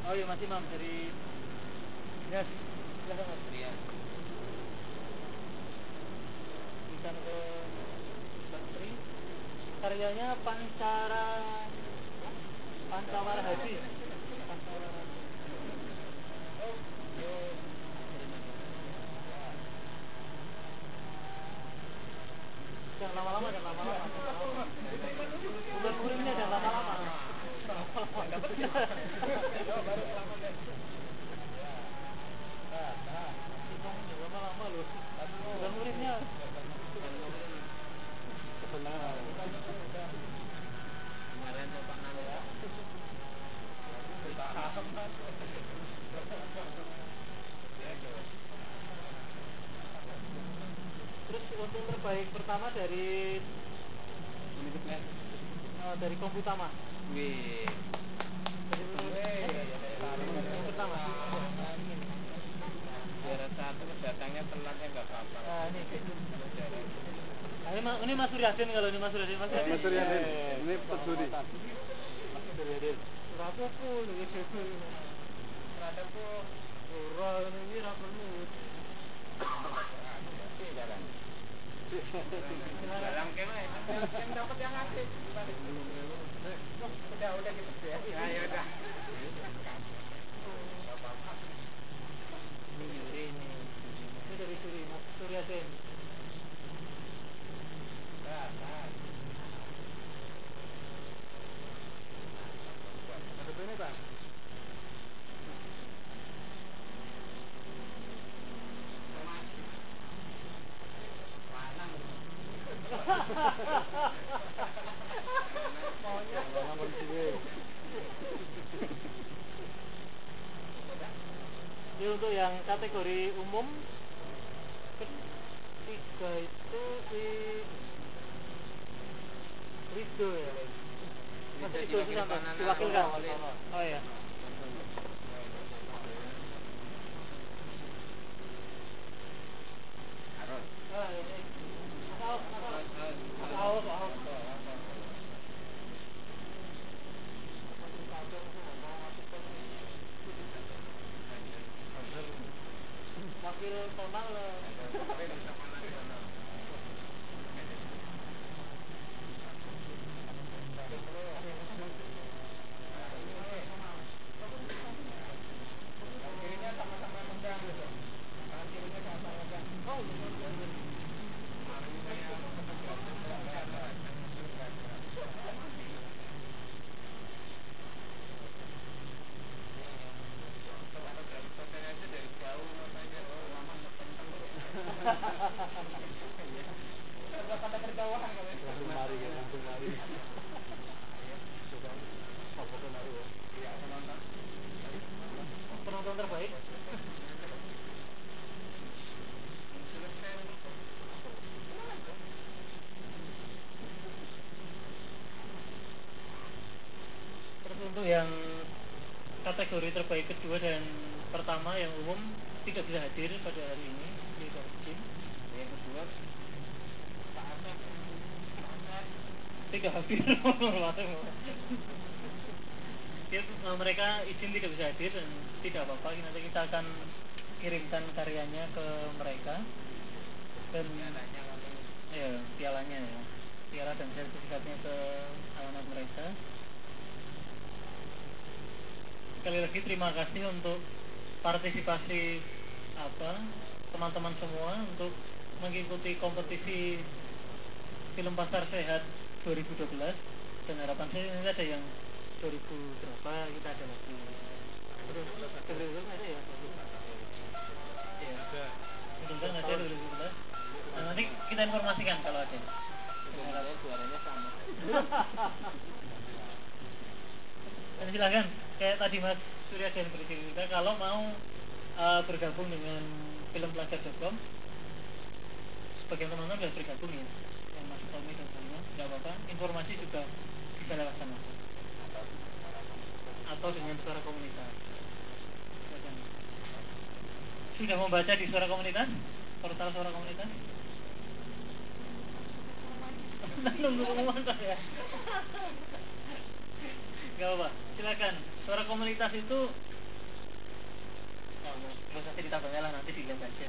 Oh iya Mas Imam dari Yes. Silakan Mas. Iya. Bisa ke karyanya Pancawara Hadi. Jangan lama-lama. Bulan muridnya jangan lama-lama. Lama-lama loh. Bulan muridnya. Terus untuk terbaik pertama dari Komputama. Wih. Yang pertama. Juara 1 datangnya telat ya nggak apa-apa. Nah, ini Mas Suryadin kalau ini Mas Suryadin. Ini peduli. Mas Suryadin. Berapa pun dengan siapa? Berapa pun? Orang ini perlu. Dalam kemana? Yang dapat yang ngasih. Udah gitu ya. Ya udah. Ini dari Suri, Mas Suryadin. Ada ini Pak? Jadi untuk yang kategori umum ketiga itu si Rido ya. Mas Rido Susanto diwakilkan. Oh iya. Wakil tonal penonton terbaik. Terus untuk yang kategori terbaik kedua dan pertama yang umum tidak bisa hadir pada hari ini di Korjin. Yang kedua tidak hadir. Mereka izin tidak bisa hadir dan tidak apa-apa, nanti kita akan kirimkan karyanya ke mereka dan pialanya ya, piala dan sertifikatnya ke alamat mereka. Sekali lagi terima kasih untuk partisipasi teman-teman semua untuk mengikuti kompetisi Film Pasar Sehat 2012 dan harapan saya ini ada yang 2000 berapa kita ada lagi. Terus ada ya? Iya. Mudah-mudahan ada 2012. Nah, nanti kita informasikan kalau ada. Mudah-mudahan suaranya sama. Dan silakan, kayak tadi Mas Suryadin bercerita kalau mau bergabung dengan filmpelajar.com, sebagian teman-teman sudah bergabung ya, yang Mas Tommy dan saya, tidak apa-apa. Informasi juga bisa lewat sana atau dengan suara komunitas. Sudah membaca di suara komunitas, portal suara komunitas? Nunggu pengumuman ya. Gak apa-apa, silakan. Suara komunitas itu nggak usah ditambahnya lah, nanti dilihat aja.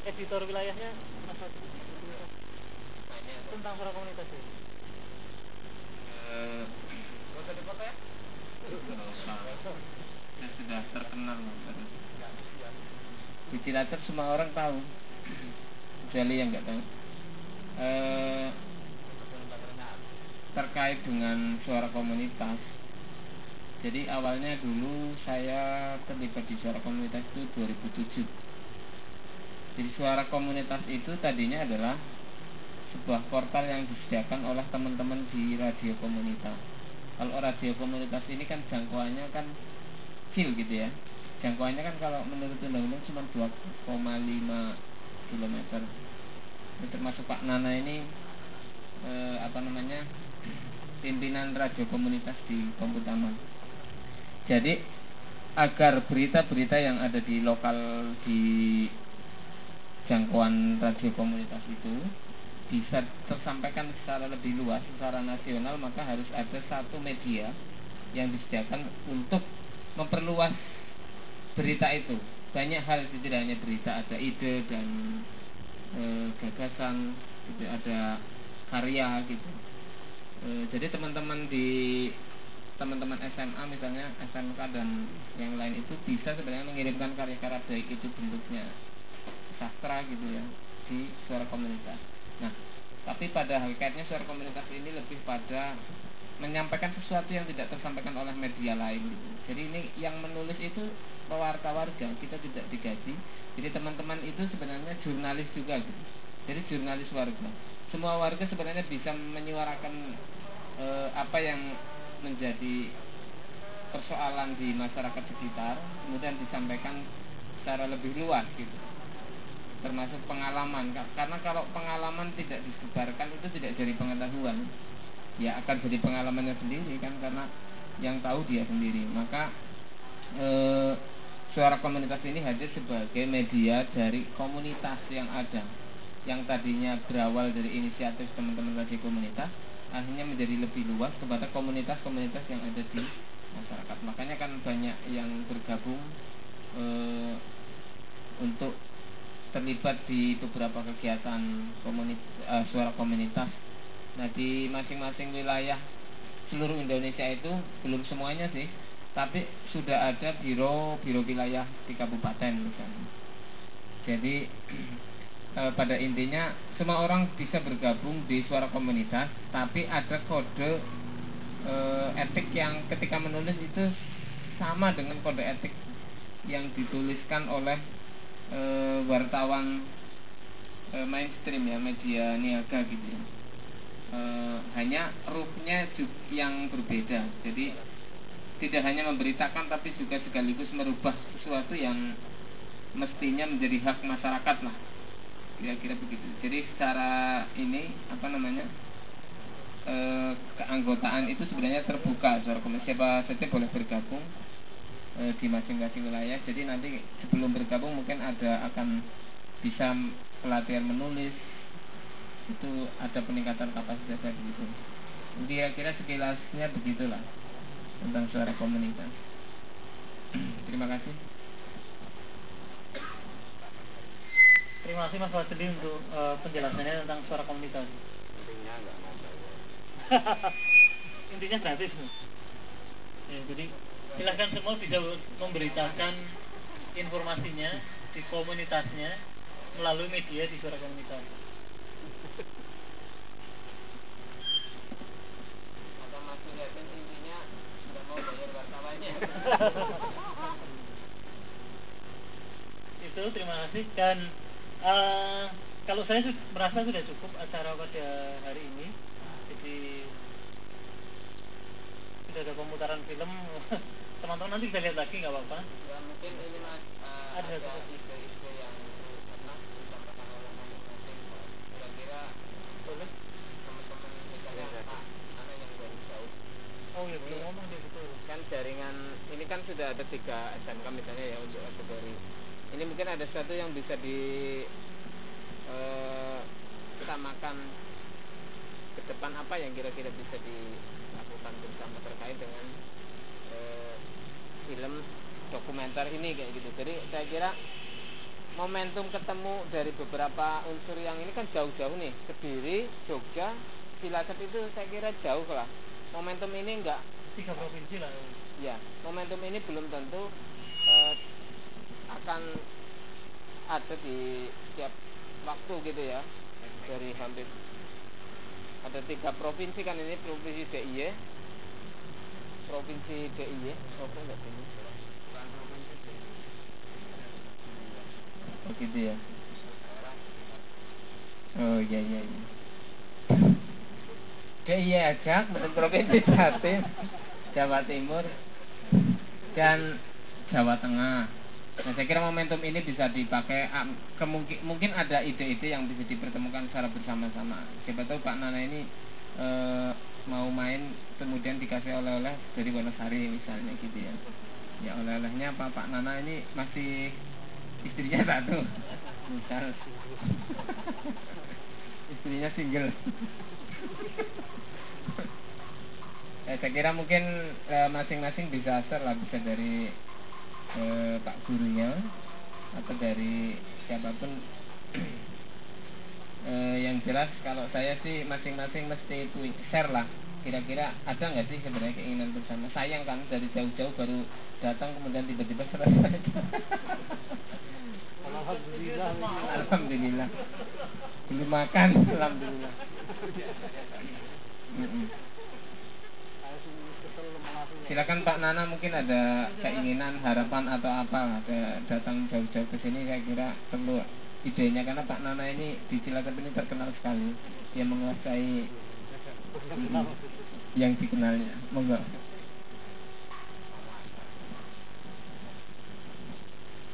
editor wilayahnya Mas Fadli tentang suara komunitas ya. Gak usah dipoto ya? Ya sudah terkenal di Cilacap semua orang tahu kecuali yang nggak tahu. Terkait dengan suara komunitas, jadi awalnya dulu saya terlibat di suara komunitas itu 2007. Jadi suara komunitas itu tadinya adalah sebuah portal yang disediakan oleh teman-teman di radio komunitas. Kalau radio komunitas ini kan jangkauannya kan kecil gitu ya. Jangkauannya kan kalau menurut undang-undang cuma 2,5 km. Ini termasuk Pak Nana ini pimpinan radio komunitas di Komputaman. Jadi agar berita-berita yang ada di lokal di jangkauan radio komunitas itu bisa tersampaikan secara lebih luas, secara nasional, maka harus ada satu media yang disediakan untuk memperluas berita itu. Banyak hal, tidak hanya berita, ada ide dan gagasan, gitu, ada karya gitu. Jadi teman-teman SMA misalnya, SMK dan yang lain itu bisa sebenarnya mengirimkan karya-karya baik itu bentuknya sastra gitu ya di suara komunitas. Nah, tapi pada hakikatnya suara komunitas ini lebih pada menyampaikan sesuatu yang tidak tersampaikan oleh media lain gitu. Jadi ini yang menulis itu pewarta warga, kita tidak digaji. Jadi teman-teman itu sebenarnya jurnalis juga gitu. Jadi jurnalis warga. Semua warga sebenarnya bisa menyuarakan apa yang menjadi persoalan di masyarakat sekitar, kemudian disampaikan secara lebih luas gitu. Termasuk pengalaman, karena kalau pengalaman tidak disebarkan itu tidak jadi pengetahuan, ya akan jadi pengalamannya sendiri kan, karena yang tahu dia sendiri. Maka suara komunitas ini hadir sebagai media dari komunitas yang ada, yang tadinya berawal dari inisiatif teman-teman radio komunitas, akhirnya menjadi lebih luas kepada komunitas-komunitas yang ada di masyarakat. Makanya kan banyak yang bergabung untuk terlibat di beberapa kegiatan suara komunitas. Nah, di masing-masing wilayah seluruh Indonesia itu belum semuanya sih, tapi sudah ada biro wilayah di kabupaten misalnya. Jadi pada intinya semua orang bisa bergabung di suara komunitas, tapi ada kode etik yang ketika menulis itu sama dengan kode etik yang dituliskan oleh wartawan mainstream ya, media niaga gitu ya. Hanya rufnya yang berbeda. Jadi tidak hanya memberitakan tapi juga sekaligus merubah sesuatu yang mestinya menjadi hak masyarakat lah, kira-kira begitu. Jadi secara ini keanggotaan itu sebenarnya terbuka, siapa saja boleh bergabung di masing-masing wilayah. Jadi nanti sebelum bergabung mungkin akan bisa pelatihan menulis, itu ada peningkatan kapasitas begitu. Kira-kira sekilasnya begitulah tentang suara komunitas. Terima kasih. Terima kasih Mas Fadli untuk penjelasannya tentang suara komunitas. Intinya nggak mau bayar. Intinya gratis. Ya, jadi silahkan semua bisa memberitakan informasinya di komunitasnya melalui media di suara komunitas. Kata Mas Yasin intinya nggak mau bayar wartawannya. Itu terima kasih. Dan kalau saya merasa sudah cukup acara pada hari ini. Jadi sudah ada pemutaran film. Teman-teman nanti bisa lihat lagi, nggak apa-apa. Ya mungkin ini Mas ada ide-ide yang disampaikan oleh masing-masing. Kira-kira boleh teman-teman misalnya mana yang dari jauh. Oh iya, belum ngomong dia betul. Kan jaringan ini kan sudah ada 3 SMK misalnya ya untuk kategori. Ini mungkin ada satu yang bisa disamakan ke depan, apa yang kira-kira bisa dilakukan bersama terkait dengan film dokumenter ini kayak gitu. Jadi saya kira momentum ketemu dari beberapa unsur yang ini kan jauh-jauh nih, Kediri, Jogja, Cilacap itu saya kira jauh lah. Momentum ini enggak 3 provinsi lah. Ya, momentum ini belum tentu akan ada di setiap waktu gitu ya. Dari hampir ada 3 provinsi kan ini, provinsi DIY, provinsi DIY, enggak ini. Oh gitu ya. Oh iya. DIY aja, betul provinsi Jatim, Jawa Timur, dan Jawa Tengah. Nah, saya kira momentum ini bisa dipakai, mungkin ada ide-ide yang bisa dipertemukan secara bersama-sama. Siapa tahu Pak Nana ini mau main, kemudian dikasih oleh-oleh dari Wonosari misalnya gitu ya. Ya oleh-olehnya Pak Nana ini masih istrinya 1, misal istrinya single. Saya kira mungkin masing-masing bisa share lah, bisa dari Pak gurunya atau dari siapapun. Yang jelas kalau saya sih masing-masing mesti share lah. Kira-kira ada nggak sih sebenarnya keinginan bersama? Sayang kan dari jauh-jauh baru datang kemudian tiba-tiba selesai. Alhamdulillah. Belum makan, alhamdulillah. Silakan Pak Nana, mungkin ada keinginan, harapan atau apa datang jauh-jauh ke sini. Saya kira perlu idenya karena Pak Nana ini di Cilacap ini terkenal sekali. Dia menguasai yang dikenalnya. Monggo.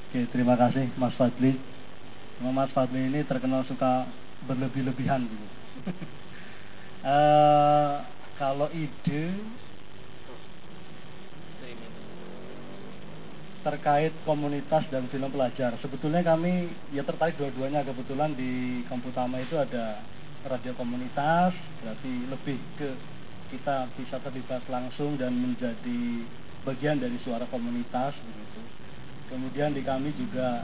Oke, terima kasih Mas Fadli. Mas Fadli ini terkenal suka berlebih-lebihan gitu. Kalau ide terkait komunitas dan film pelajar, sebetulnya kami ya tertarik dua-duanya. Kebetulan di Kamputama itu ada radio komunitas, berarti lebih ke kita bisa terlibat langsung dan menjadi bagian dari suara komunitas begitu. Kemudian di kami juga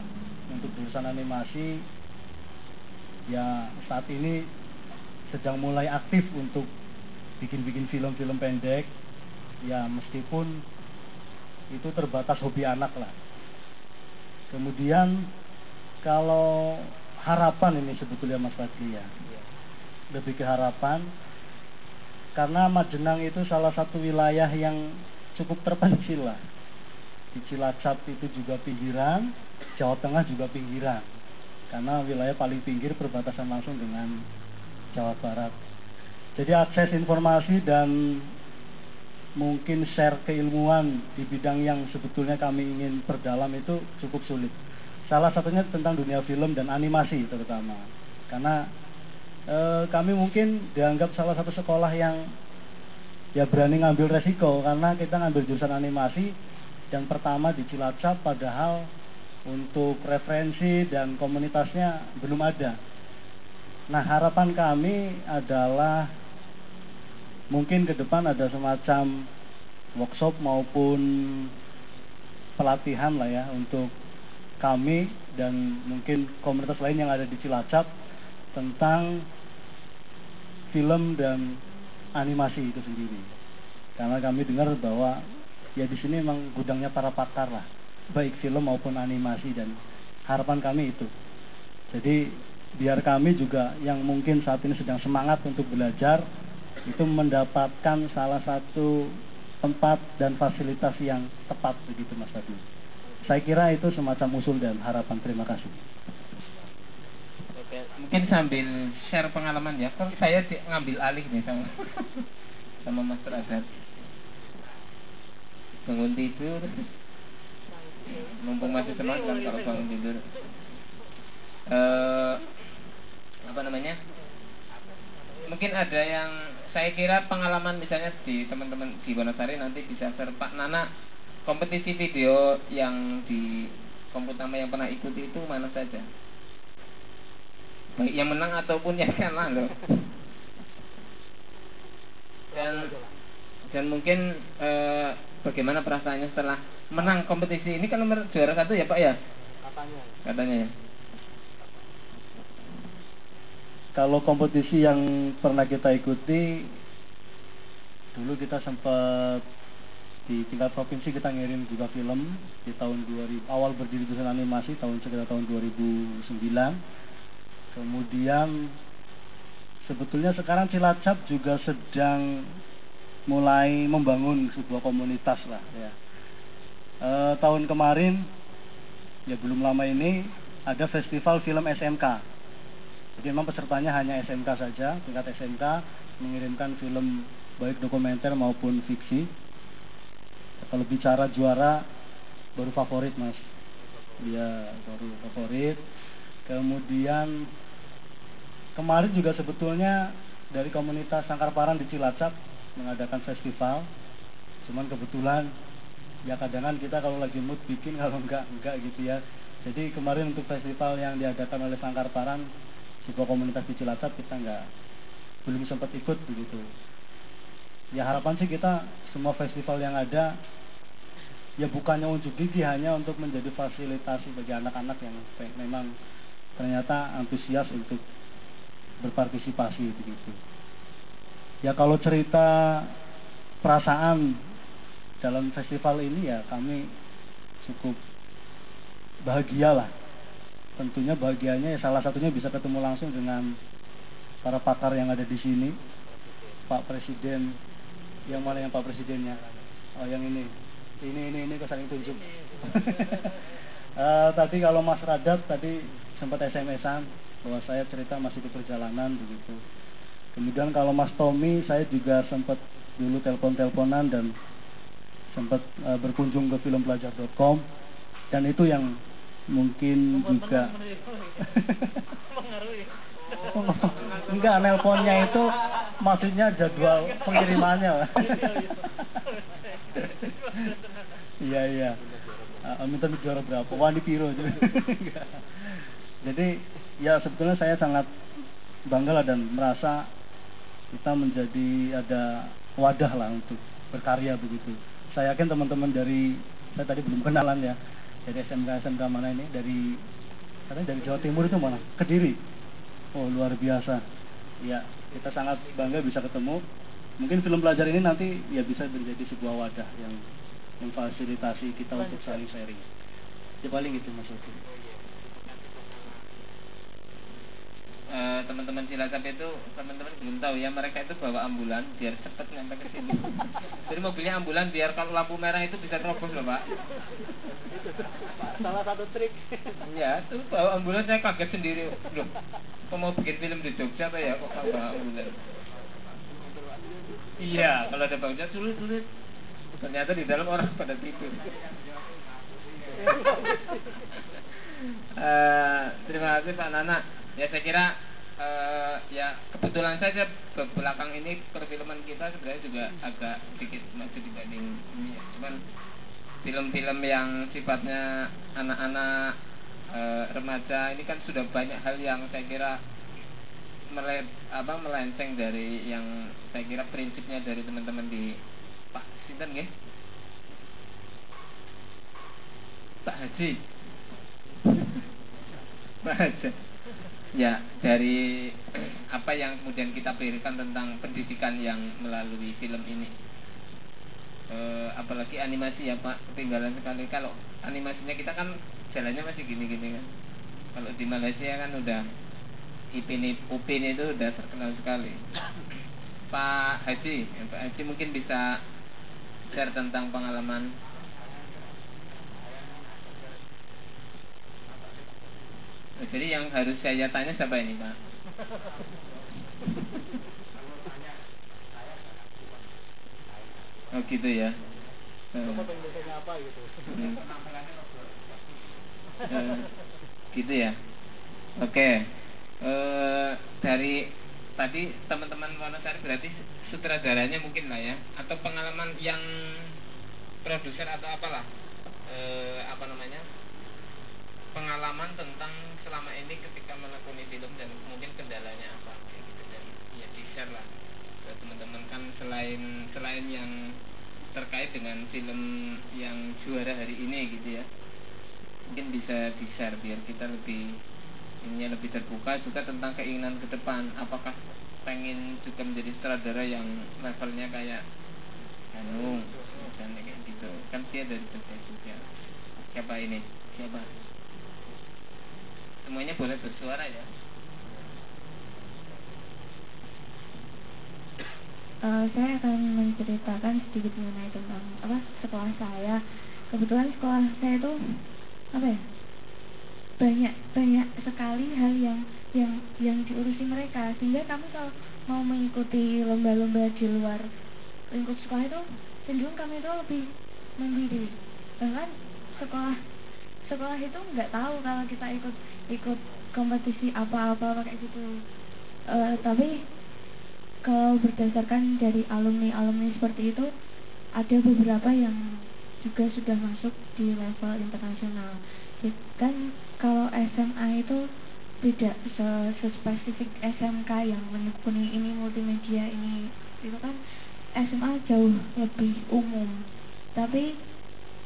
untuk jurusan animasi ya saat ini sedang mulai aktif untuk bikin film-film pendek ya, meskipun itu terbatas hobi anak lah. Kemudian kalau harapan ini sebetulnya Mas Fadli ya, lebih ke harapan karena Majenang itu salah satu wilayah yang cukup terpencil lah. Di Cilacap itu juga pinggiran, Jawa Tengah juga pinggiran karena wilayah paling pinggir perbatasan langsung dengan Jawa Barat. Jadi akses informasi dan mungkin share keilmuan di bidang yang sebetulnya kami ingin perdalam itu cukup sulit. Salah satunya tentang dunia film dan animasi terutama. Karena kami mungkin dianggap salah satu sekolah yang ya berani ngambil resiko karena kita ngambil jurusan animasi yang pertama di Cilacap, padahal untuk referensi dan komunitasnya belum ada. Nah, harapan kami adalah mungkin ke depan ada semacam workshop maupun pelatihan lah ya untuk kami dan mungkin komunitas lain yang ada di Cilacap tentang film dan animasi itu sendiri. Karena kami dengar bahwa ya di sini memang gudangnya para pakar lah, baik film maupun animasi, dan harapan kami itu. Jadi biar kami juga yang mungkin saat ini sedang semangat untuk belajar itu mendapatkan salah satu tempat dan fasilitas yang tepat begitu Mas Fadli. Saya kira itu semacam usul dan harapan. Terima kasih. Oke, mungkin sambil share pengalaman ya. Kalau saya ngambil alih nih sama Mas Radar. Bangun tidur, mumpung masih semangat kan kalau bangun tidur. Apa namanya? Mungkin ada yang saya kira pengalaman misalnya di teman-teman di Wonosari nanti bisa share. Pak Nana, kompetisi video yang di Kamputama yang pernah ikuti itu mana saja? Baik yang menang ataupun yang kalah loh. Dan mungkin bagaimana perasaannya setelah menang kompetisi ini? Kan nomor juara 1 ya Pak ya? Katanya ya. Kalau kompetisi yang pernah kita ikuti, dulu kita sempat di tingkat provinsi kita ngirim juga film di tahun 2000, awal berdiri Dusun Animasi sekitar tahun 2009. Kemudian sebetulnya sekarang Cilacap juga sedang mulai membangun sebuah komunitas lah ya. Tahun kemarin ya belum lama ini ada festival film SMK. Jadi memang pesertanya hanya SMK saja, tingkat SMK mengirimkan film baik dokumenter maupun fiksi. Kalau bicara juara baru favorit mas, dia baru favorit. Kemudian kemarin juga sebetulnya dari komunitas Sangkar Parang di Cilacap mengadakan festival. Cuman kebetulan ya kadang-kadang kita kalau lagi mood bikin, kalau enggak gitu ya. Jadi kemarin untuk festival yang diadakan oleh Sangkar Parang, sebuah komunitas di Cilacap, kita belum sempat ikut begitu. Ya harapan sih kita semua festival yang ada ya bukannya unjuk gigi, hanya untuk menjadi fasilitasi bagi anak-anak yang memang ternyata antusias untuk berpartisipasi begitu. Ya kalau cerita perasaan dalam festival ini ya kami cukup bahagia lah. Tentunya bahagianya ya salah satunya bisa ketemu langsung dengan para pakar yang ada di sini. Pak Presiden, yang mana yang Pak Presidennya? Oh yang ini kok saling tunjuk. Tadi kalau Mas Radab tadi sempat SMS-an bahwa saya cerita masih di perjalanan begitu. Kemudian kalau Mas Tommy, saya juga sempat dulu telepon-teleponan dan sempat berkunjung ke filmpelajar.com, dan itu yang mungkin juga enggak, nelponnya itu maksudnya jadwal pengirimannya. Iya minta juara berapa, Wani Piro. Jadi ya sebetulnya saya sangat bangga lah dan merasa kita menjadi ada wadah lah untuk berkarya begitu. Saya yakin teman-teman dari, saya tadi belum kenalan ya, dari SMK mana ini, katanya dari Jawa Timur itu mana? Kediri. Oh luar biasa. Ya kita sangat bangga bisa ketemu. Mungkin film pelajar ini nanti ya bisa menjadi sebuah wadah yang memfasilitasi kita untuk saling sharing. Ya paling itu Mas Oki. Teman-teman Cilacap itu, teman-teman belum tahu ya, mereka itu bawa ambulan biar cepat nyampe ke sini. Jadi mobilnya ambulan biar kalau lampu merah itu bisa terobos loh Pak. Salah satu trik. Ya, itu bawa ambulan, saya kaget sendiri. Loh, kok mau bikin film di Jogja apa ya, kok bawa ambulan? Iya, kalau ada baunya sulit. Ternyata di dalam orang pada tidur. Terima kasih Pak Nana. Ya saya kira ya kebetulan saja belakang ini perfilman kita sebenarnya juga agak sedikit maju dibanding ini ya. Cuman film-film yang sifatnya anak-anak remaja ini kan sudah banyak hal yang saya kira melenceng dari yang saya kira prinsipnya dari teman-teman di Pak Sinten nggih? Pak Haji. Pak Haji. Ya, dari apa yang kemudian kita berikan tentang pendidikan yang melalui film ini. Apalagi animasi ya Pak, ketinggalan sekali. Kalau animasinya kita kan jalannya masih gini-gini kan. Kalau di Malaysia kan udah Upin itu udah terkenal sekali. Pak Haji mungkin bisa share tentang pengalaman. Jadi yang harus saya tanya siapa ini Pak? Oh gitu ya. Gitu ya. Oke. Dari tadi teman-teman Wonosari berarti sutradaranya mungkin lah ya, atau pengalaman yang produser atau apalah, pengalaman tentang selama ini ketika melakoni film dan mungkin kendalanya apa gitu, dan ya di share lah ke teman-teman kan, selain yang terkait dengan film yang juara hari ini gitu ya, mungkin bisa di share biar kita lebih ininya lebih terbuka, juga tentang keinginan ke depan. Apakah pengen juga menjadi sutradara yang levelnya kayak Hanung misalnya kayak gitu. Kan dia dari Jogja juga. Siapa ini? Siapa? Semuanya boleh bersuara ya. Saya akan menceritakan sedikit mengenai tentang sekolah saya. Kebetulan sekolah saya itu banyak sekali hal yang diurusi mereka, sehingga kami kalau mau mengikuti lomba-lomba di luar lingkup sekolah itu cenderung kami itu lebih mandiri. Bahkan sekolah itu nggak tahu kalau kita ikut kompetisi apa-apa kayak gitu. Tapi kalau berdasarkan dari alumni seperti itu, ada beberapa yang juga sudah masuk di level internasional. Kan kalau SMA itu tidak sespesifik SMK yang menekuni ini multimedia ini, itu kan SMA jauh lebih umum. Tapi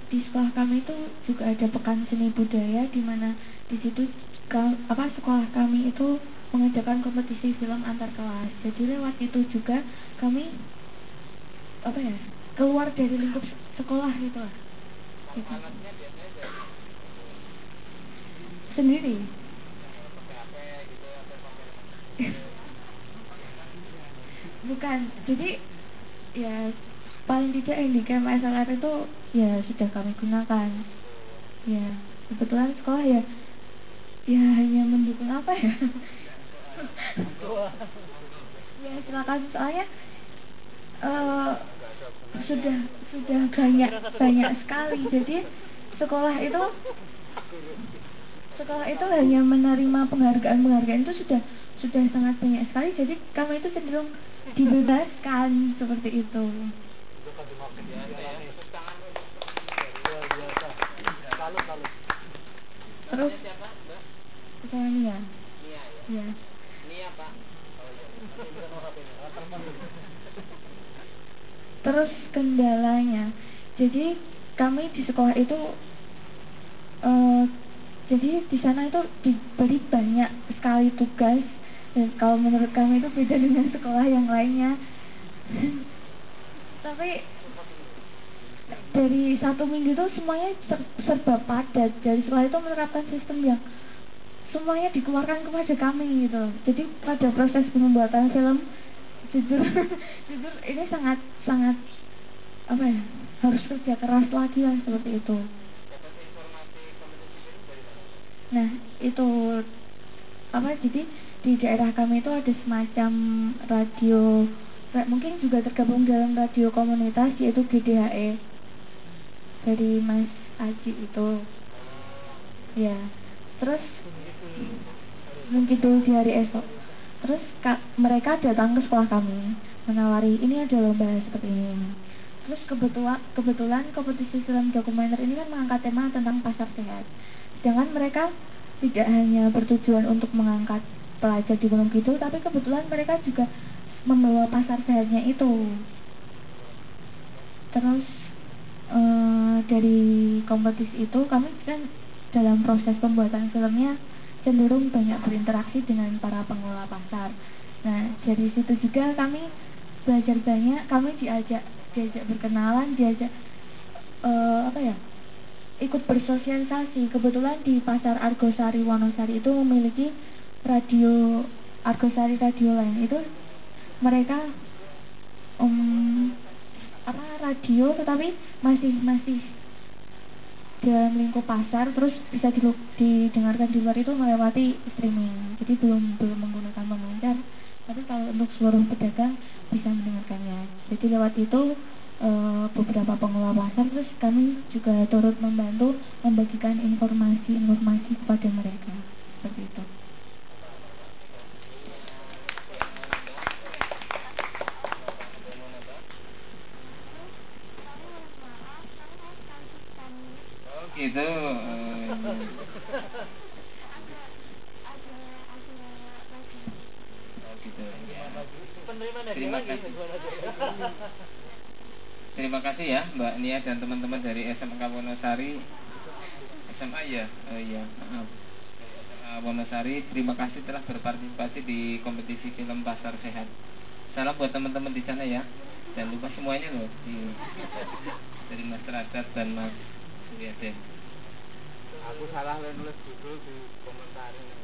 di sekolah kami itu juga ada pekan seni budaya, di mana di situ sekolah kami itu mengadakan kompetisi film antar kelas. Jadi lewat itu juga kami keluar dari lingkup sekolah gitu lah. Gitu. Sendiri. Bukan. Jadi ya paling tidak handicap SLR itu ya sudah kami gunakan. Ya kebetulan sekolah ya hanya mendukung ya silakan, soalnya sudah banyak sekali. Jadi sekolah itu hanya menerima penghargaan itu sudah sangat banyak sekali. Jadi kami itu cenderung dibebaskan seperti itu. Terus saya Nia. Ya. Nia Pak. Terus kendalanya, jadi kami di sekolah itu jadi di sana itu diberi banyak sekali tugas, dan kalau menurut kami itu beda dengan sekolah yang lainnya. Tapi dari 1 minggu itu semuanya serba padat. Dari sekolah itu menerapkan sistem yang semuanya dikeluarkan kepada kami gitu. Jadi pada proses pembuatan film, jujur ini sangat harus kerja keras lagi lah seperti itu. Nah itu jadi di daerah kami itu ada semacam radio, mungkin juga tergabung dalam radio komunitas, yaitu GDHE dari Mas Aji itu ya. Terus begitu di hari esok, terus mereka datang ke sekolah kami menawari ini ada lomba seperti ini. Terus kebetulan kompetisi film dokumenter ini kan mengangkat tema tentang pasar sehat. Sedangkan mereka tidak hanya bertujuan untuk mengangkat pelajar di Gunung Kidul, tapi kebetulan mereka juga membawa pasar sehatnya itu. Terus dari kompetisi itu kami kan dalam proses pembuatan filmnya cenderung banyak berinteraksi dengan para pengelola pasar. Nah dari situ juga kami belajar banyak. Kami diajak berkenalan, diajak ikut bersosialisasi. Kebetulan di pasar Argosari Wonosari itu memiliki radio Argosari Radio Line. Itu mereka radio tetapi masih dalam lingkup pasar, terus bisa didengarkan di luar itu melewati streaming. Jadi belum menggunakan pemancar, tapi kalau untuk seluruh pedagang bisa mendengarkannya. Jadi lewat itu beberapa pengelola pasar, terus kami juga turut membantu membagikan informasi kepada mereka seperti itu. Gitu. Terima kasih ya Mbak Nia dan teman-teman dari SMK Wonosari. SMA ya? Oh iya, maaf. SMA Wonosari. Terima kasih telah berpartisipasi di kompetisi film Pasar Sehat. Salam buat teman-teman di sana ya. Jangan lupa semuanya loh. Dari Mas Radat dan Mas Suryaden. Aku salah nulis judul di komentar ini.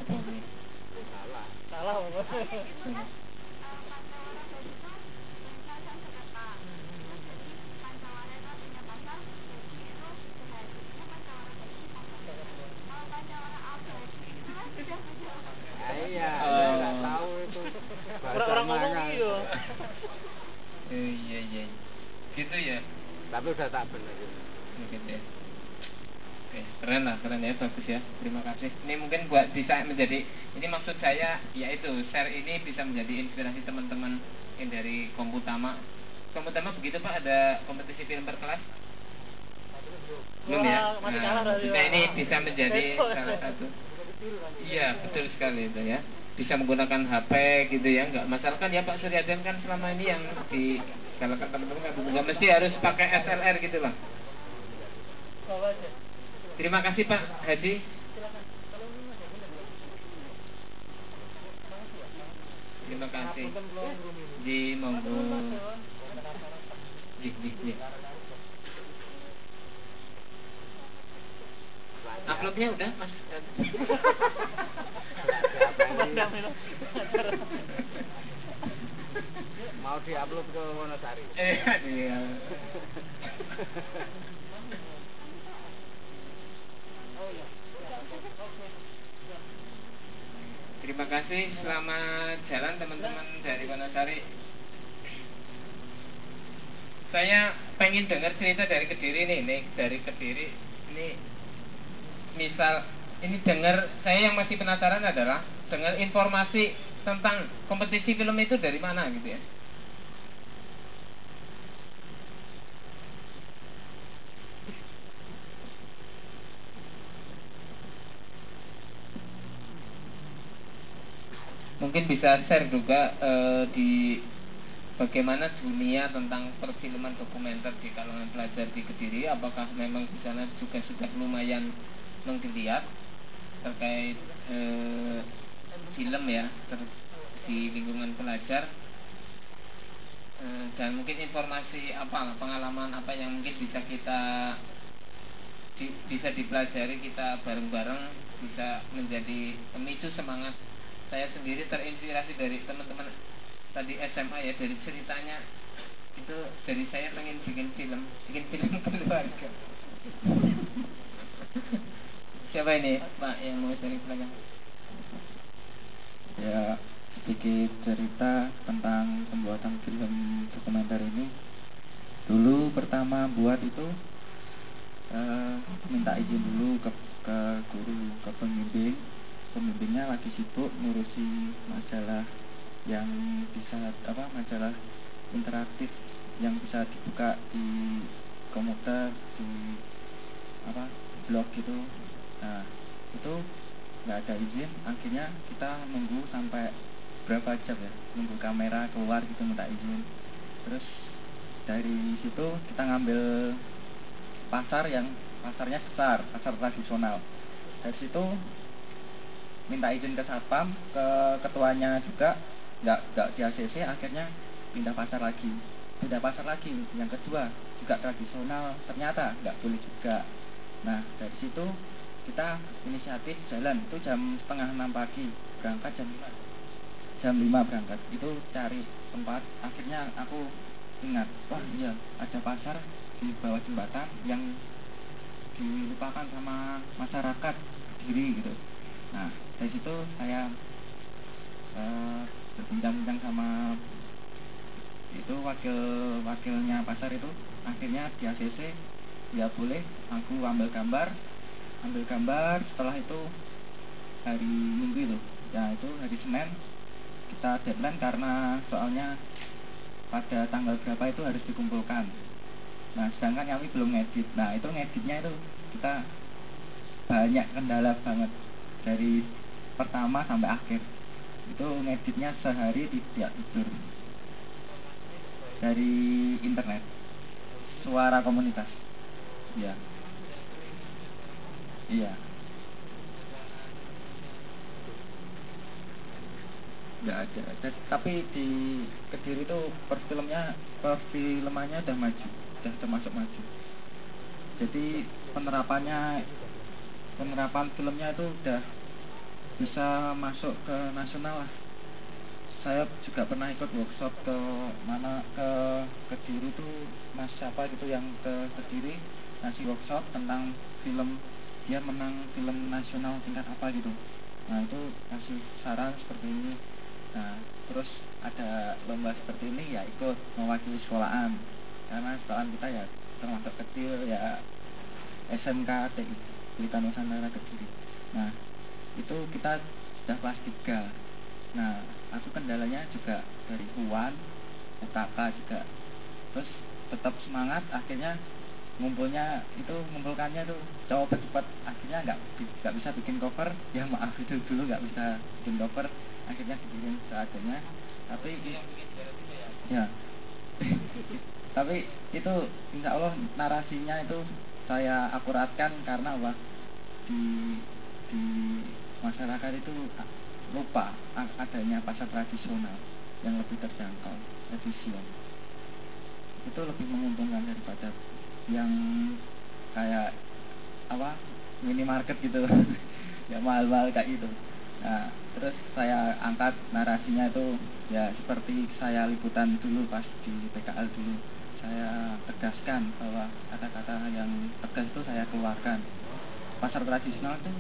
Apa ini? Salah. Salah apa? Iya, saya nggak tahu itu. Orang ngomong gitu. Iya. Gitu ya. Tapi udah tak benerin. Gitu ya. Oke, keren ya, bagus ya. Terima kasih. Ini mungkin buat bisa menjadi, ini maksud saya yaitu share ini bisa menjadi inspirasi teman-teman yang dari Komputama. Komputama begitu Pak, ada kompetisi film per kelas? Belum ya. Nah, ini bisa menjadi salah satu. Iya, betul sekali itu ya. Bisa menggunakan HP gitu ya, nggak masalah kan ya Pak Suryaden kan selama ini yang digalakkan teman-teman nggak mesti harus pakai SLR gitu lah. Terima kasih Pak Haji. Terima kasih. Di monggo. Di. Uploadnya udah Mas. Mau diupload ke Wonosari. Iya. Terima kasih, selamat jalan teman-teman dari Wonosari. Saya pengen dengar cerita dari Kediri nih dari Kediri ini. Misal ini dengar, saya yang masih penasaran adalah dengar informasi tentang kompetisi film itu dari mana gitu ya. Mungkin bisa share juga di bagaimana dunia tentang perfilman dokumenter di kalangan pelajar di Kediri. Apakah memang di sana juga sudah lumayan menggeliat terkait film ya di lingkungan pelajar, dan mungkin informasi apa, pengalaman apa yang mungkin bisa kita bisa dipelajari kita bareng-bareng, bisa menjadi pemicu semangat. Saya sendiri terinspirasi dari teman-teman tadi SMA ya, dari ceritanya itu, dari saya pengen bikin film keluarga. Siapa ini Pak yang mau dari belakang? Ya, sedikit cerita tentang pembuatan film dokumenter ini. Dulu pertama buat itu minta izin dulu ke guru, ke pembimbingnya lagi sibuk ngurusi majalah yang bisa majalah interaktif yang bisa dibuka di komputer, di blog gitu. Nah, itu nggak ada izin, akhirnya kita nunggu sampai berapa jam ya, nunggu kamera keluar gitu minta izin. Terus dari situ kita ngambil pasarnya besar, pasar tradisional. Dari situ minta izin ke satpam, ke ketuanya juga nggak di ACC, akhirnya pindah pasar lagi yang kedua juga tradisional, ternyata nggak boleh juga. Nah, dari situ kita inisiatif jalan, itu jam 5:30 pagi, berangkat jam 5 berangkat, itu cari tempat. Akhirnya aku ingat, wah iya ada pasar di bawah jembatan yang dilupakan sama masyarakat Kediri gitu. Nah, dari situ saya berbincang-bincang sama itu wakilnya pasar itu, akhirnya di ACC ya boleh aku ambil gambar. Setelah itu hari Minggu itu ya, itu hari Senin kita deadline karena soalnya pada tanggal berapa itu harus dikumpulkan. Nah, sedangkan kami belum ngedit. Nah, itu ngeditnya itu kita banyak kendala banget dari pertama sampai akhir. Itu ngeditnya sehari tidak tidur dari internet, suara komunitas. Iya. nggak ada. Tapi di Kediri itu perfilmannya udah maju, udah termasuk maju. Jadi penerapan filmnya itu udah bisa masuk ke nasional lah. Saya juga pernah ikut workshop ke Kediri tuh, Mas siapa gitu yang ke Kediri ngasih workshop tentang film, dia menang film nasional tingkat apa gitu. Nah itu kasih saran seperti ini. Nah terus ada lomba seperti ini ya ikut mewakili sekolahan, karena sekolahan kita ya termasuk kecil ya, SMK TI Pelita Nusantara Kediri. Nah itu kita sudah kelas 3. Nah aku kendalanya juga dari UAN, UKK juga, terus tetap semangat, akhirnya ngumpulkannya tuh coba cepat, akhirnya nggak bisa bikin cover, ya maaf itu dulu nggak bisa bikin cover, akhirnya dibikin seadanya. Tapi ya tapi itu insya Allah narasinya itu saya akuratkan, karena apa, di masyarakat itu lupa adanya pasar tradisional yang lebih terjangkau, efisien. Itu lebih menguntungkan daripada yang kayak apa, minimarket gitu ya mahal-mahal kayak gitu. Nah terus saya angkat narasinya itu ya seperti saya liputan dulu pas di PKL dulu, saya tegaskan bahwa kata-kata yang tegas itu saya keluarkan. Pasar tradisional itu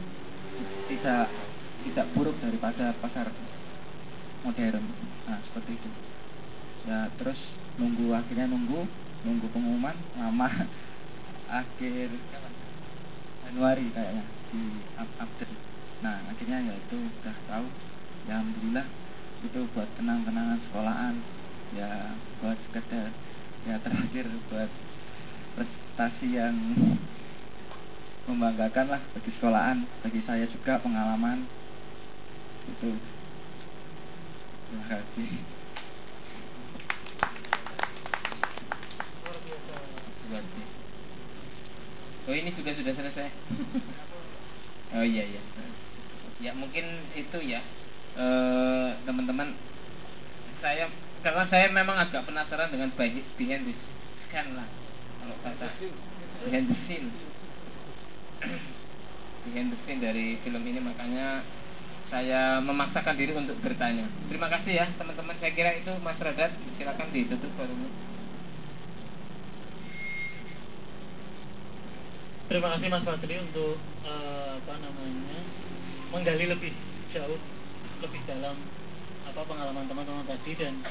tidak buruk daripada pasar modern. Nah seperti itu ya. Terus akhirnya nunggu pengumuman lama, akhir Januari kayaknya di update. Nah akhirnya ya itu udah tahu ya, alhamdulillah. Itu buat kenang-kenangan sekolahan ya, buat sekedar ya terakhir buat prestasi yang membanggakan lah bagi sekolahan, bagi saya juga pengalaman itu. Terima kasih. Oh ini juga sudah selesai. Oh iya. Ya mungkin itu ya, teman-teman. Karena saya memang agak penasaran dengan behind the scene lah, kalau kata behind the scene dari film ini, makanya saya memaksakan diri untuk bertanya. Terima kasih ya teman-teman. Saya kira itu Mas Radat, silakan ditutup barunya. Terima kasih Mas Fadli untuk menggali lebih jauh, lebih dalam pengalaman teman-teman tadi, dan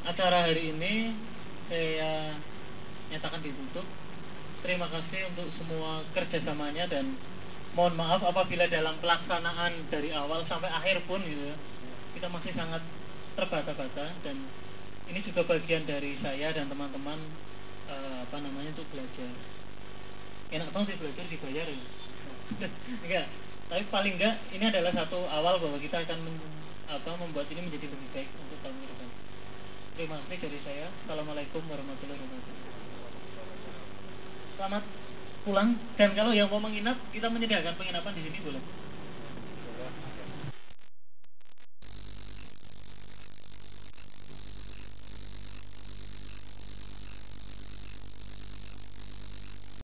acara hari ini saya nyatakan ditutup. Terima kasih untuk semua kerjasamanya, dan mohon maaf apabila dalam pelaksanaan dari awal sampai akhir pun gitu, kita masih sangat terbata-bata, dan ini juga bagian dari saya dan teman-teman untuk belajar. Enak banget sih belajar dibayar ya. Enggak, tapi paling enggak ini adalah satu awal bahwa kita akan membuat ini menjadi lebih baik untuk tahun depan. Terima kasih dari saya. Assalamualaikum warahmatullahi wabarakatuh. Selamat pulang, dan kalau yang mau menginap, kita menyediakan penginapan di sini boleh.